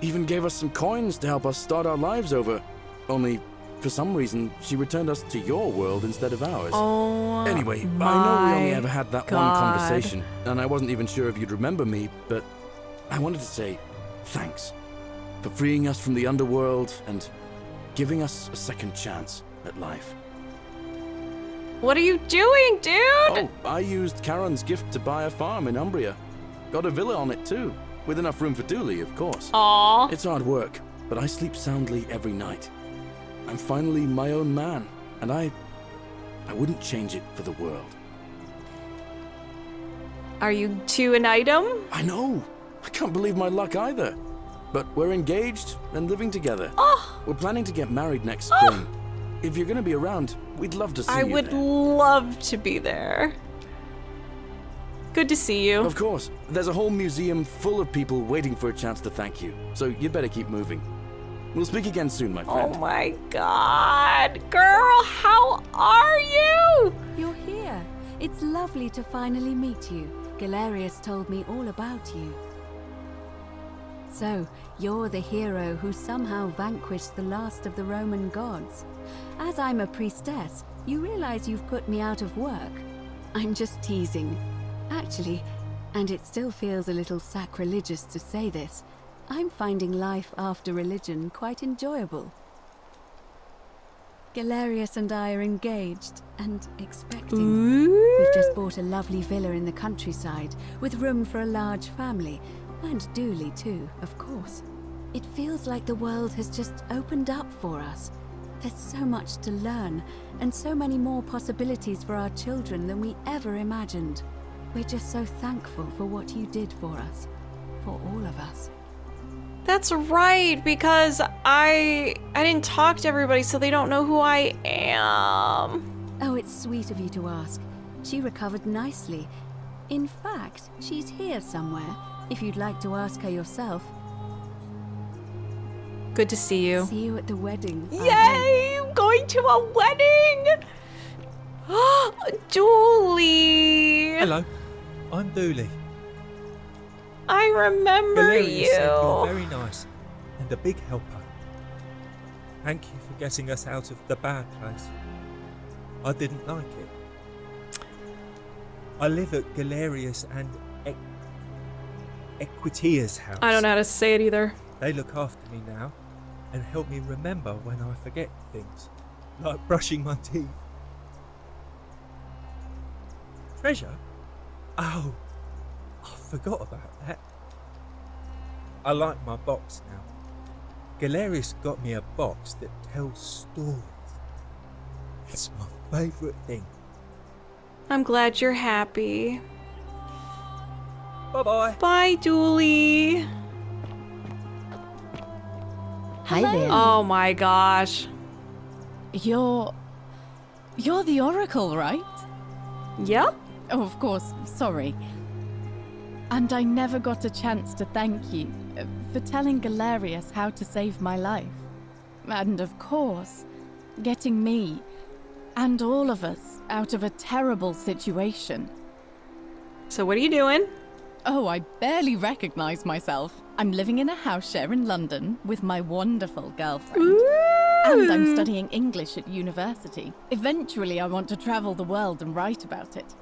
Even gave us some coins to help us start our lives over. Only, for some reason, she returned us to your world instead of ours. Oh. Anyway, I know we my only ever had that one God. conversation, and I wasn't even sure if you'd remember me, but I wanted to say thanks for freeing us from the Underworld and giving us a second chance at life. What are you doing, dude? Oh, I used Karen's gift to buy a farm in Umbria. Got a villa on it too, with enough room for Dooley, of course. Aw. It's hard work, but I sleep soundly every night. I'm finally my own man, and I wouldn't change it for the world. Are you two an item? I know. I can't believe my luck either. But we're engaged and living together. Oh. We're planning to get married next spring. If you're going to be around, we'd love to see you I would there. love to be there. Good to see you. Of course. There's a whole museum full of people waiting for a chance to thank you. So you'd better keep moving. We'll speak again soon, my friend. Oh my god. Girl, how are you? You're here. It's lovely to finally meet you. Galerius told me all about you. So, you're the hero who somehow vanquished the last of the Roman gods. As I'm a priestess, you realize you've put me out of work. I'm just teasing. Actually, and it still feels a little sacrilegious to say this, I'm finding life after religion quite enjoyable. Galerius and I are engaged and expecting. We've just bought a lovely villa in the countryside with room for a large family, and Dooley too, of course. It feels like the world has just opened up for us. There's so much to learn, and so many more possibilities for our children than we ever imagined. We're just so thankful for what you did for us. For all of us. That's right, because I didn't talk to everybody, so they don't know who I am. Oh, it's sweet of you to ask. She recovered nicely. In fact, she's here somewhere, if you'd like to ask her yourself. Good to see you. See you at the wedding. Yay! I'm going to a wedding! Dooley! Hello, I'm Dooley. I remember Galerius said you're you. very nice and a big helper. Thank you for getting us out of the bad place. I didn't like it. I live at Galerius and Equitia's house. I don't know how to say it either. They look after me now and help me remember when I forget things, like brushing my teeth. Treasure? Oh, I forgot about that. I like my box now. Galerius got me a box that tells stories. It's my favourite thing. I'm glad you're happy. Bye-bye. Bye, Dooley. Hi Hello. there. Oh my gosh. You're the Oracle, right? Yep. Oh, of course, sorry. And I never got a chance to thank you for telling Galerius how to save my life. And of course, getting me and all of us out of a terrible situation. So what are you doing? Oh, I barely recognize myself. I'm living in a house share in London with my wonderful girlfriend. And I'm studying English at university. Eventually, I want to travel the world and write about it.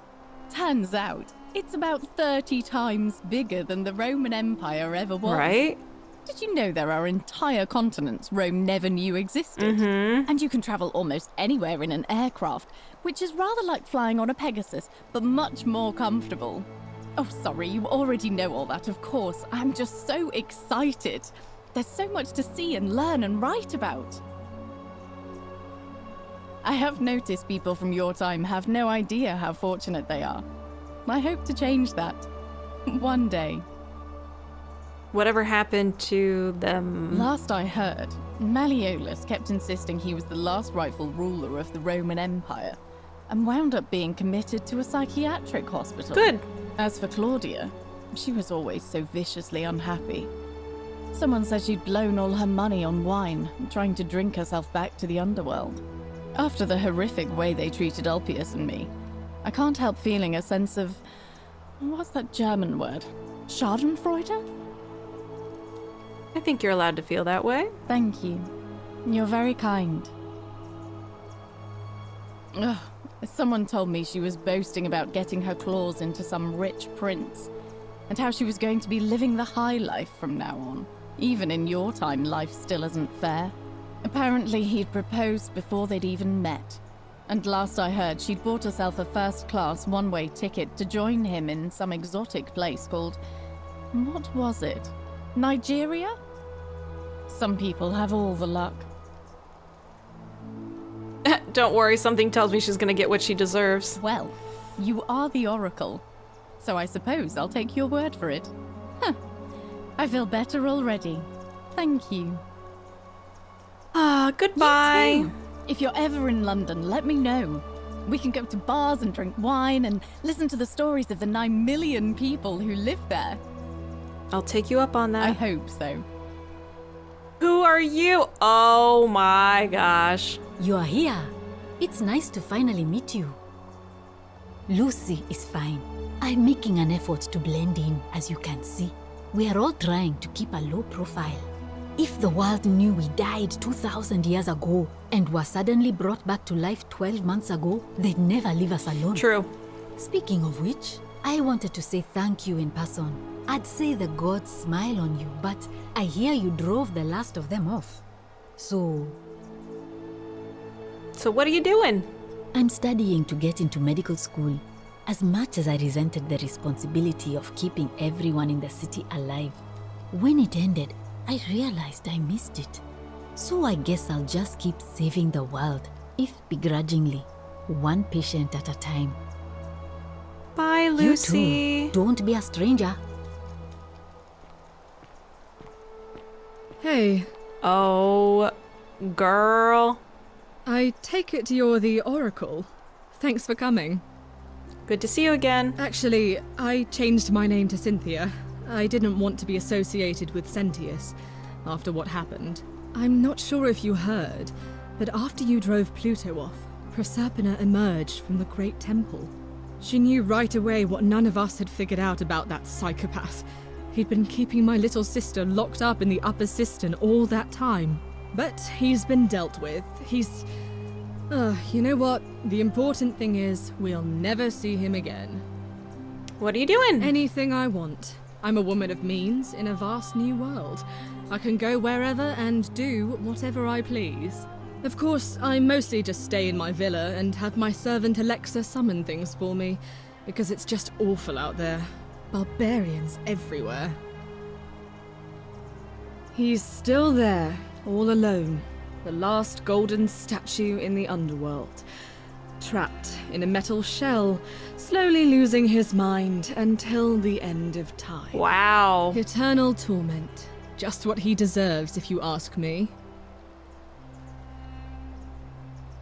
Turns out, it's about 30 times bigger than the Roman Empire ever was. Right? Did you know there are entire continents Rome never knew existed? And you can travel almost anywhere in an aircraft, which is rather like flying on a Pegasus, but much more comfortable. Oh, sorry, you already know all that, of course. I'm just so excited. There's so much to see and learn and write about. I have noticed people from your time have no idea how fortunate they are. I hope to change that. One day. Whatever happened to them? Last I heard, Malleolus kept insisting he was the last rightful ruler of the Roman Empire, and wound up being committed to a psychiatric hospital. Good. As for Claudia, she was always so viciously unhappy. Someone said she'd blown all her money on wine, trying to drink herself back to the Underworld. After the horrific way they treated Ulpius and me, I can't help feeling a sense of... what's that German word? Schadenfreude? I think you're allowed to feel that way. Thank you. You're very kind. Ugh. Someone told me she was boasting about getting her claws into some rich prince, and how she was going to be living the high life from now on. Even in your time, life still isn't fair. Apparently, he'd proposed before they'd even met. And last I heard, she'd bought herself a first-class one-way ticket to join him in some exotic place called... what was it? Nigeria? Some people have all the luck. Don't worry, something tells me she's gonna get what she deserves. Well, you are the Oracle, so I suppose I'll take your word for it. Huh. I feel better already. Thank you. Ah, goodbye. You too. If you're ever in London, let me know. We can go to bars and drink wine and listen to the stories of the 9 million people who live there. I'll take you up on I that. hope so. Who are you? Oh my gosh. You are here. It's nice to finally meet you. Lucy is fine. I'm making an effort to blend in, as you can see. We are all trying to keep a low profile. If the world knew we died 2,000 years ago and were suddenly brought back to life 12 months ago, they'd never leave us alone. True. Speaking of which, I wanted to say thank you in person. I'd say the gods smile on you, but I hear you drove the last of them off. So what are you doing? I'm studying to get into medical school. As much as I resented the responsibility of keeping everyone in the city alive, when it ended, I realized I missed it. So I guess I'll just keep saving the world, if begrudgingly, one patient at a time. Bye, Lucy. You too. Don't be a stranger. Hey, Oh, girl. I take it you're the Oracle. Thanks for coming. Good to see you again. Actually, I changed my name to Cynthia. I didn't want to be associated with Sentius after what happened. I'm not sure if you heard, but after you drove Pluto off, Proserpina emerged from the Great Temple. She knew right away what none of us had figured out about that psychopath. He'd been keeping my little sister locked up in the upper cistern all that time. But he's been dealt with. He's... you know what? The important thing is, we'll never see him again. What are you doing? Anything I want. I'm a woman of means in a vast new world. I can go wherever and do whatever I please. Of course, I mostly just stay in my villa and have my servant Alexa summon things for me, because it's just awful out there. Barbarians everywhere. He's still there, all alone. The last golden statue in the Underworld. Trapped in a metal shell, slowly losing his mind until the end of time. Wow. Eternal torment, Just what he deserves, if you ask me.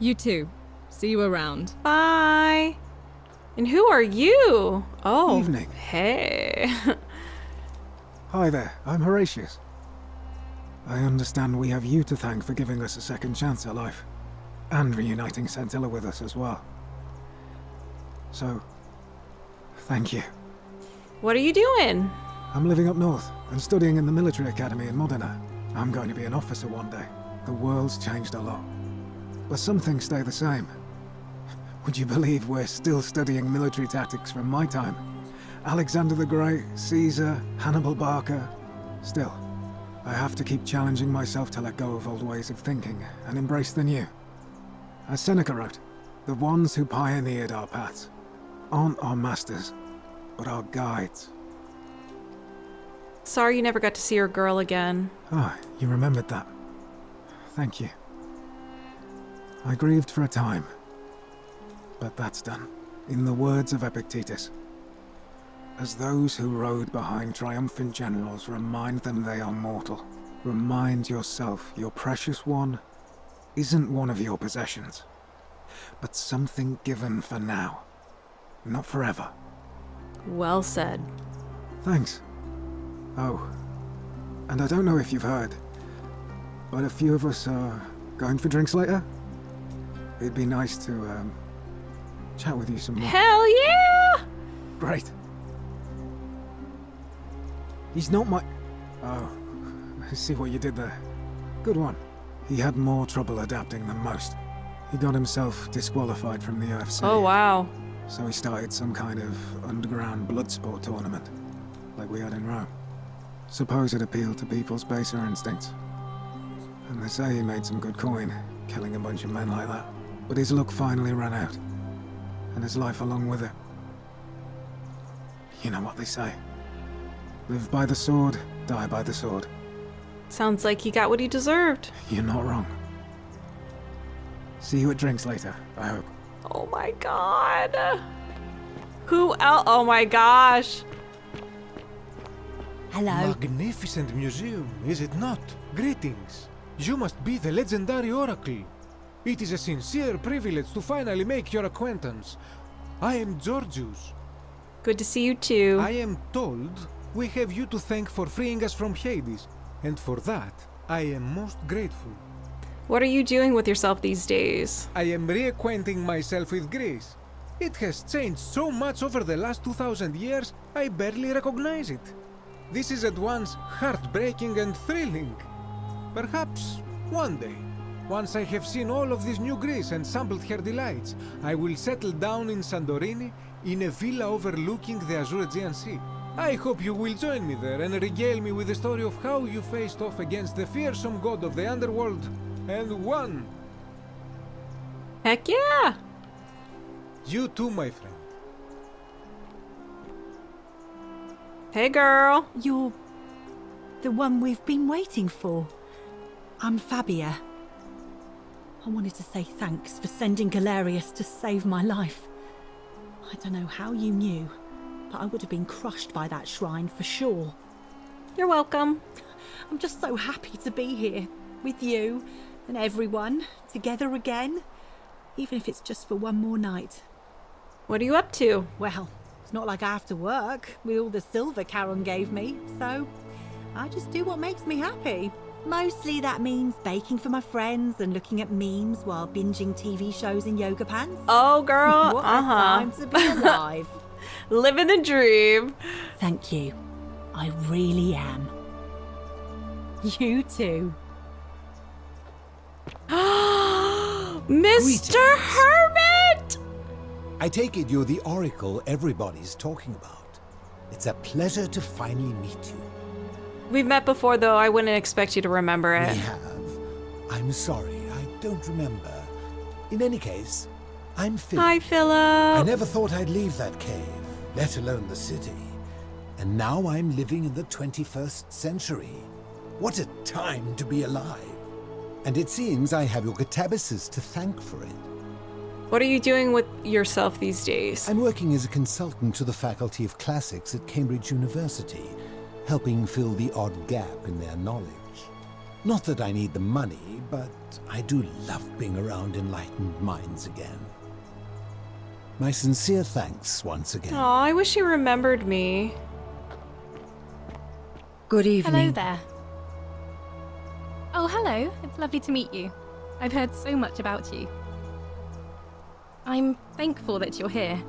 You too. See you around. Bye. And who are you? Oh, Evening. Hey. Hi there, I'm Horatius. I understand we have you to thank for giving us a second chance at life, and reuniting Scintilla with us as well. So, thank you. What are you doing? I'm living up north and studying in the military academy in Modena. I'm going to be an officer one day. The world's changed a lot, but some things stay the same. Would you believe we're still studying military tactics from my time? Alexander the Great, Caesar, Hannibal Barca. Still, I have to keep challenging myself to let go of old ways of thinking and embrace the new. As Seneca wrote, the ones who pioneered our paths aren't our masters, but our guides. Sorry you never got to see your girl again. Ah, you remembered that. Thank you. I grieved for a time, but that's done. In the words of Epictetus, as those who rode behind triumphant generals remind them they are mortal, remind yourself your precious one isn't one of your possessions, but something given for now, not forever. Well said. Thanks. Oh, and I don't know if you've heard, but a few of us are going for drinks later. It'd be nice to, chat with you some more. Hell yeah! Great. He's not my... Oh, I see what you did there. Good one. He had more trouble adapting than most. He got himself disqualified from the UFC. Oh, wow. So he started some kind of underground blood sport tournament, like we had in Rome. Suppose it appealed to people's baser instincts. And they say he made some good coin, killing a bunch of men like that. But his luck finally ran out, and his life along with it. You know what they say. Live by the sword, die by the sword. Sounds like he got what he deserved. You're not wrong. See you at drinks later, I hope. Oh my god. Who else? Oh my gosh. Hello. Magnificent museum, is it not? Greetings. You must be the legendary Oracle. It is a sincere privilege to finally make your acquaintance. I am Georgius. Good to see you too. I am told we have you to thank for freeing us from Hades, and for that, I am most grateful. What are you doing with yourself these days? I am reacquainting myself with Greece. It has changed so much over the last 2,000 years, I barely recognize it. This is at once heartbreaking and thrilling. Perhaps one day, once I have seen all of this new Greece and sampled her delights, I will settle down in Santorini in a villa overlooking the Azure Aegean Sea. I hope you will join me there and regale me with the story of how you faced off against the fearsome god of the Underworld and won. Heck yeah! You too, my friend. Hey girl. You're the one we've been waiting for. I'm Fabia. I wanted to say thanks for sending Galerius to save my life. I don't know how you knew, but I would have been crushed by that shrine for sure. You're welcome. I'm just so happy to be here with you and everyone together again, even if it's just for one more night. What are you up to? Well, it's not like I have to work with all the silver Charon gave me, so I just do what makes me happy. Mostly that means baking for my friends and looking at memes while binging TV shows in yoga pants. Oh, girl. What a time to be alive. Living the dream. Thank you. I really am. You too. Mr. Hermit! I take it you're the oracle everybody's talking about. It's a pleasure to finally meet you. We've met before, though. I wouldn't expect you to remember it. We have. I'm sorry, I don't remember. In any case, I'm Philip. Hi, Philip. I never thought I'd leave that cave, let alone the city. And now I'm living in the 21st century. What a time to be alive. And it seems I have your catabasis to thank for it. What are you doing with yourself these days? I'm working as a consultant to the Faculty of Classics at Cambridge University. helping fill the odd gap in their knowledge. Not that I need the money, but I do love being around enlightened minds again. My sincere thanks once again. Aw, I wish you remembered me. Good evening. Hello there. Oh, hello. It's lovely to meet you. I've heard so much about you. I'm thankful that you're here.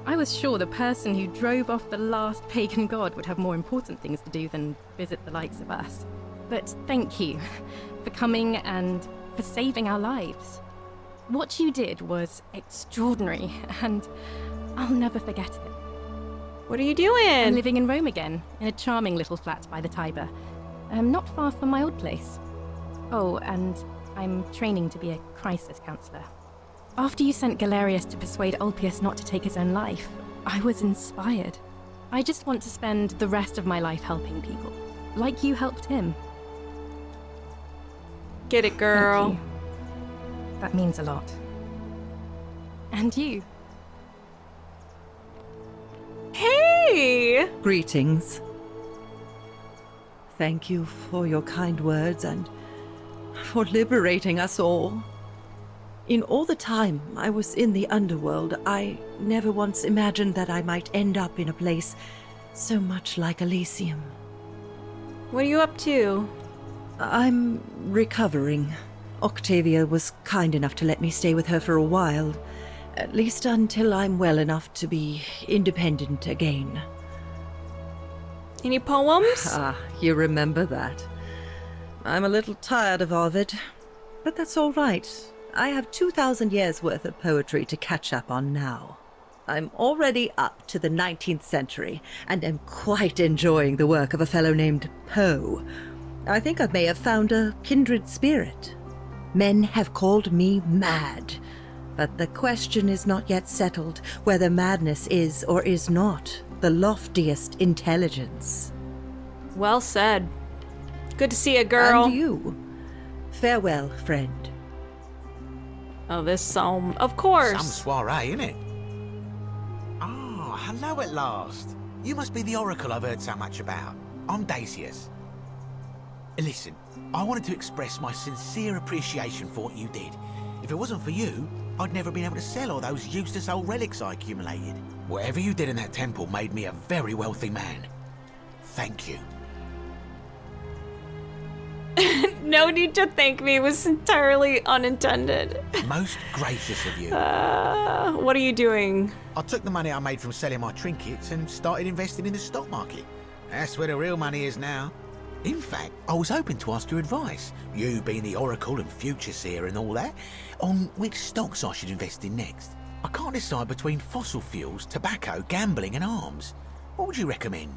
I was sure the person who drove off the last pagan god would have more important things to do than visit the likes of us. But thank you for coming and for saving our lives. What you did was extraordinary, and I'll never forget it. What are you doing? I'm living in Rome again, in a charming little flat by the Tiber. Not far from my old place. Oh, and I'm training to be a crisis counselor. After you sent Galerius to persuade Ulpius not to take his own life, I was inspired. I just want to spend the rest of my life helping people, like you helped him. Get it, girl. Thank you. That means a lot. And you. Hey! Greetings. Thank you for your kind words and for liberating us all. In all the time I was in the Underworld, I never once imagined that I might end up in a place so much like Elysium. What are you up to? I'm recovering. Octavia was kind enough to let me stay with her for a while, at least until I'm well enough to be independent again. Any poems? Ah, you remember that. I'm a little tired of Ovid, but that's all right. I have 2,000 years worth of poetry to catch up on now. I'm already up to the 19th century, and am quite enjoying the work of a fellow named Poe. I think I may have found a kindred spirit. Men have called me mad, but the question is not yet settled whether madness is or is not the loftiest intelligence. Well said. Good to see you, girl. And you. Farewell, friend. Oh, this psalm. Of course. Some soiree, innit? Ah, hello at last. You must be the oracle I've heard so much about. I'm Dacius. Listen, I wanted to express my sincere appreciation for what you did. If it wasn't for you, I'd never been able to sell all those useless old relics I accumulated. Whatever you did in that temple made me a very wealthy man. Thank you. No need to thank me. It was entirely unintended. Most gracious of you. What are you doing? I took the money I made from selling my trinkets and started investing in the stock market. That's where the real money is now. In fact, I was hoping to ask your advice, you being the oracle and future seer and all that, on which stocks I should invest in next. I can't decide between fossil fuels, tobacco, gambling and arms. What would you recommend?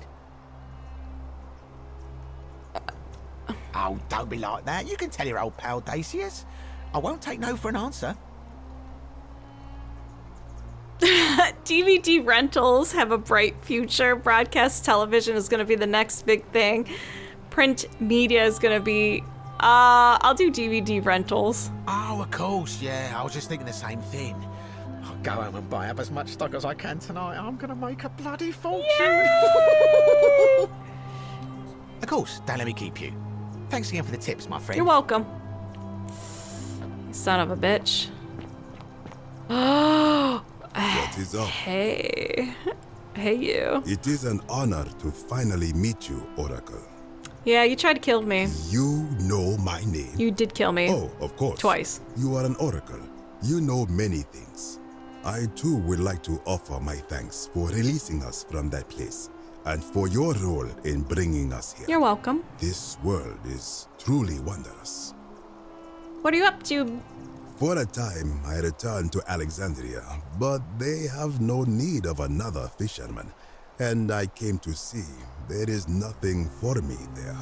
Oh, don't be like that. You can tell your old pal Dacius. I won't take no for an answer. DVD rentals have a bright future. Broadcast television is going to be the next big thing. Print media is going to be... I'll do DVD rentals. Oh, of course, yeah. I was just thinking the same thing. I'll go home and buy up as much stock as I can tonight. I'm going to make a bloody fortune. Of course, don't let me keep you. Thanks again for the tips, my friend. You're welcome. Son of a bitch. Oh, what is up? Hey. Hey, you. It is an honor to finally meet you, Oracle. Yeah, you tried to kill me. You know my name. You did kill me. Oh, of course. Twice. You are an Oracle. You know many things. I too would like to offer my thanks for releasing us from that place and for your role in bringing us here. You're welcome. This world is truly wondrous. What are you up to? For a time, I returned to Alexandria, but they have no need of another fisherman, and I came to see there is nothing for me there.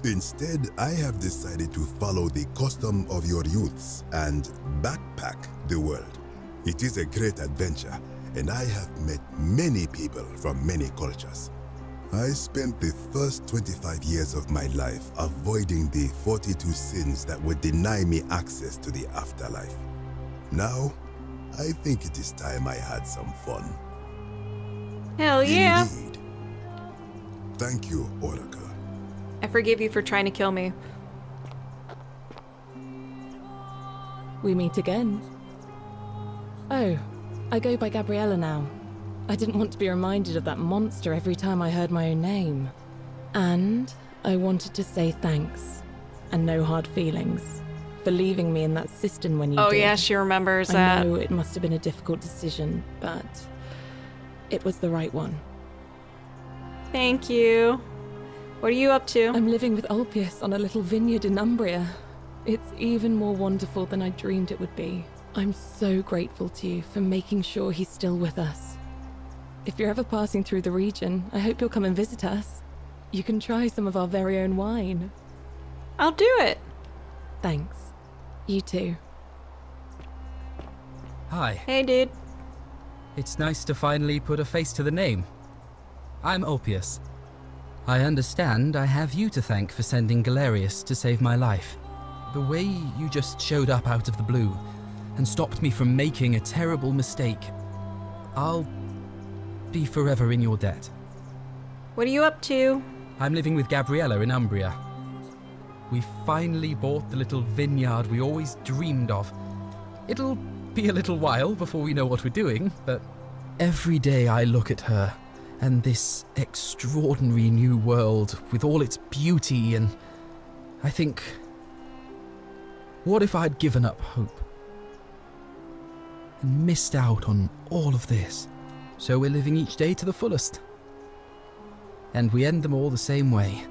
Instead, I have decided to follow the custom of your youths and backpack the world. It is a great adventure, and I have met many people from many cultures. I spent the first 25 years of my life avoiding the 42 sins that would deny me access to the afterlife. Now, I think it is time I had some fun. Hell yeah. Indeed. Thank you, Oracle. I forgive you for trying to kill me. We meet again. Oh, I go by Gabriella now. I didn't want to be reminded of that monster every time I heard my own name. And I wanted to say thanks, and no hard feelings, for leaving me in that cistern when you did. Oh yeah, she remembers I that. know it must have been a difficult decision, but it was the right one. Thank you. What are you up to? I'm living with Ulpius on a little vineyard in Umbria. It's even more wonderful than I dreamed it would be. I'm so grateful to you for making sure he's still with us. If you're ever passing through the region, I hope you'll come and visit us. You can try some of our very own wine. I'll do it. Thanks. You too. Hi. Hey, dude. It's nice to finally put a face to the name. I'm Ulpius. I understand I have you to thank for sending Galerius to save my life. The way you just showed up out of the blue and stopped me from making a terrible mistake, I'll be forever in your debt. What are you up to? I'm living with Gabriella in Umbria. We finally bought the little vineyard we always dreamed of. It'll be a little while before we know what we're doing, but every day I look at her and this extraordinary new world with all its beauty, and I think, what if I'd given up hope and missed out on all of this? So we're living each day to the fullest. And we end them all the same way,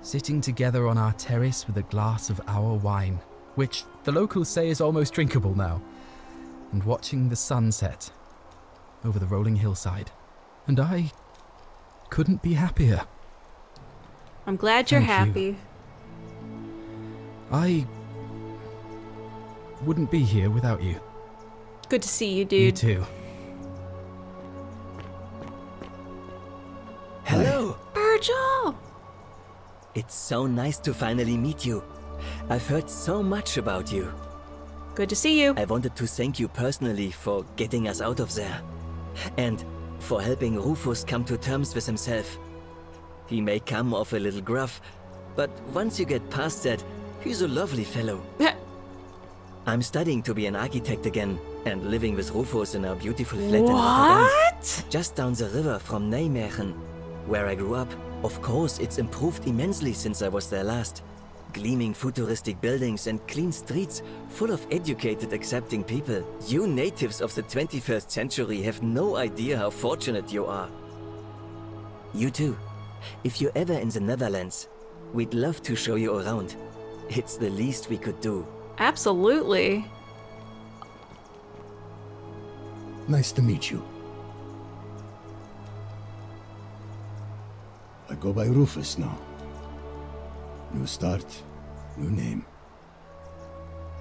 sitting together on our terrace with a glass of our wine, which the locals say is almost drinkable now, and watching the sunset over the rolling hillside. And I couldn't be happier. I'm glad you're Thank happy. you. I wouldn't be here without you. Good to see you, dude. You too. Hello! Virgil! It's so nice to finally meet you. I've heard so much about you. Good to see you. I wanted to thank you personally for getting us out of there. And for helping Rufus come to terms with himself. He may come off a little gruff, but once you get past that, he's a lovely fellow. I'm studying to be an architect again, and living with Rufus in our beautiful flat in Rotterdam. Just down the river from Nijmegen, where I grew up. Of course, it's improved immensely since I was there last. Gleaming futuristic buildings and clean streets full of educated, accepting people. You natives of the 21st century have no idea how fortunate you are. You too. If you're ever in the Netherlands, we'd love to show you around. It's the least we could do. Absolutely. Nice to meet you. I go by Rufus now. New start, new name.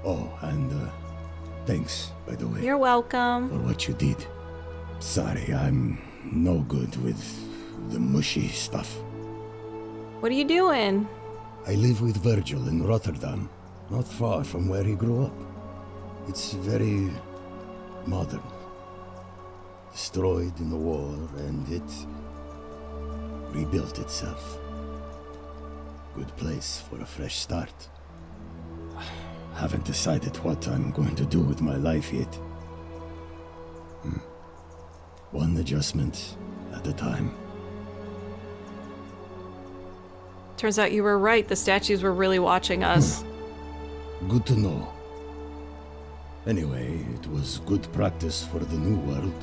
Oh, and thanks, by the way. You're welcome. For what you did. Sorry, I'm no good with the mushy stuff. What are you doing? I live with Virgil in Rotterdam, not far from where he grew up. It's very modern. Destroyed in the war, and it rebuilt itself. Good place for a fresh start. Haven't decided what I'm going to do with my life yet. One adjustment at a time. Turns out you were right. The statues were really watching us. Good to know. Anyway, it was good practice for the new world.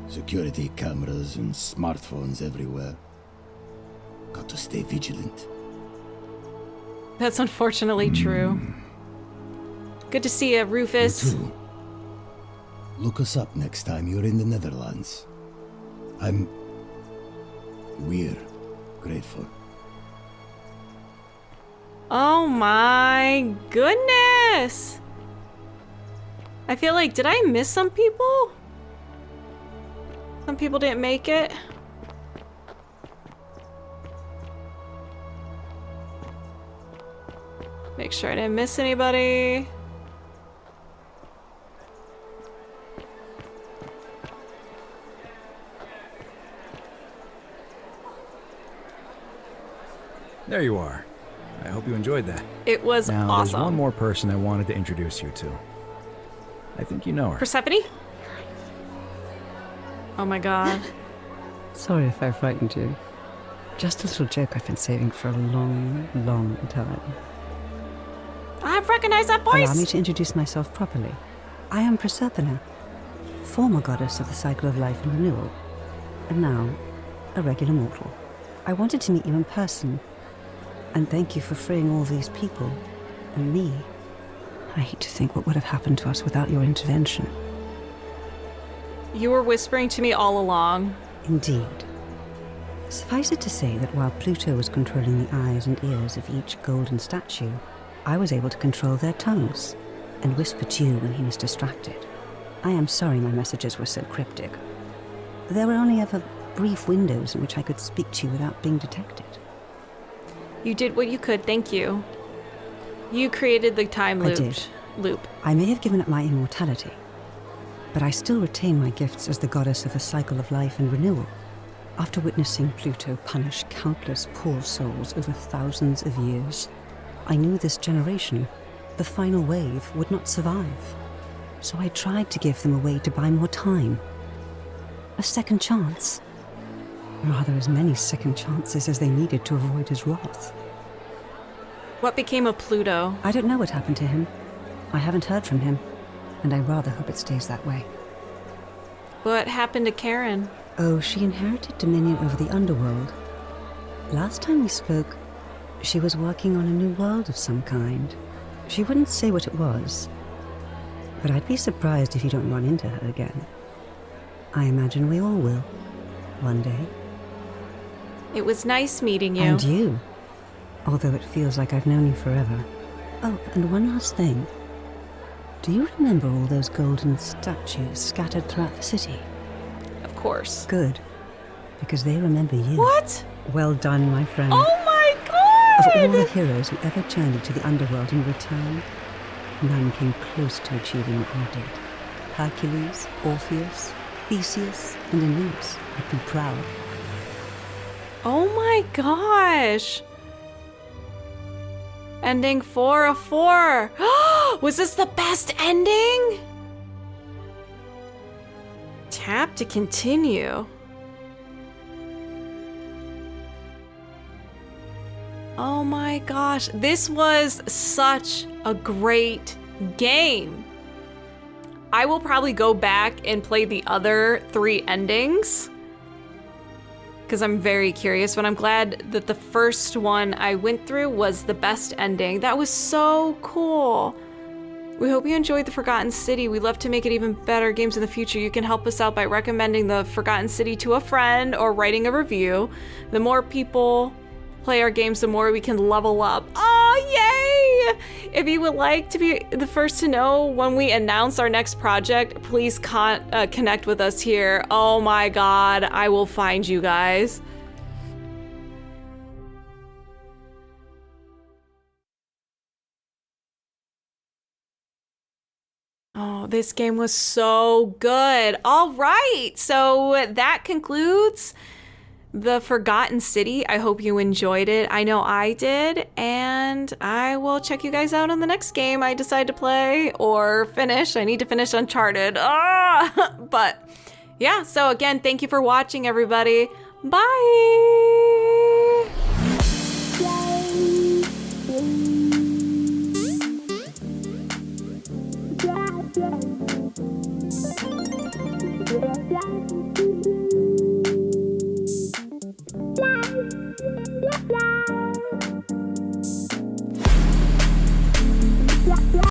Security cameras and smartphones everywhere. Got to stay vigilant. That's unfortunately true. Good to see you, Rufus. You too. Look us up next time you're in the Netherlands. We're grateful. Oh my goodness! I feel like, did I miss some people? Some people didn't make it. Make sure I didn't miss anybody. There you are. I hope you enjoyed that. It was now, awesome. There's one more person I wanted to introduce you to. I think you know her. Persephone? Oh my god. Sorry if I frightened you. Just a little joke I've been saving for a long, long time. I've recognized that voice! Allow me to introduce myself properly. I am Persephone, former goddess of the cycle of life and renewal, and now a regular mortal. I wanted to meet you in person, and thank you for freeing all these people, and me. I hate to think what would have happened to us without your intervention. You were whispering to me all along. Indeed. Suffice it to say that while Pluto was controlling the eyes and ears of each golden statue, I was able to control their tongues and whisper to you when he was distracted. I am sorry my messages were so cryptic. There were only ever brief windows in which I could speak to you without being detected. You did what you could, thank you. You created the time loop. I may have given up my immortality, but I still retain my gifts as the goddess of the cycle of life and renewal. After witnessing Pluto punish countless poor souls over thousands of years, I knew this generation, the final wave, would not survive. So I tried to give them a way to buy more time. A second chance. Rather, as many second chances as they needed to avoid his wrath. What became of Pluto? I don't know what happened to him. I haven't heard from him, and I rather hope it stays that way. What happened to Karen? Oh, she inherited dominion over the Underworld. Last time we spoke, she was working on a new world of some kind. She wouldn't say what it was, but I'd be surprised if you don't run into her again. I imagine we all will, one day. It was nice meeting you. And you, although it feels like I've known you forever. Oh, and one last thing. Do you remember all those golden statues scattered throughout the city? Of course. Good, because they remember you. What? Well done, my friend. Oh my god! Of all the heroes who ever journeyed to the Underworld in return, none came close to achieving what you did. Hercules, Orpheus, Theseus, and Aeneas would be proud. Oh my gosh! Ending 4 of 4. Was this the best ending? Tap to continue. Oh my gosh, this was such a great game. I will probably go back and play the other 3 endings because I'm very curious, but I'm glad that the first one I went through was the best ending. That was so cool. We hope you enjoyed The Forgotten City. We'd love to make it even better games in the future. You can help us out by recommending The Forgotten City to a friend or writing a review. The more people play our games, the more we can level up. Oh, yay! If you would like to be the first to know when we announce our next project, please connect with us here. Oh my god, I will find you guys. Oh, this game was so good. All right, so that concludes The Forgotten City. I hope you enjoyed it. I know I did, and I will check you guys out on the next game I decide to play or finish. I need to finish Uncharted. But yeah, so again, thank you for watching, everybody. Bye!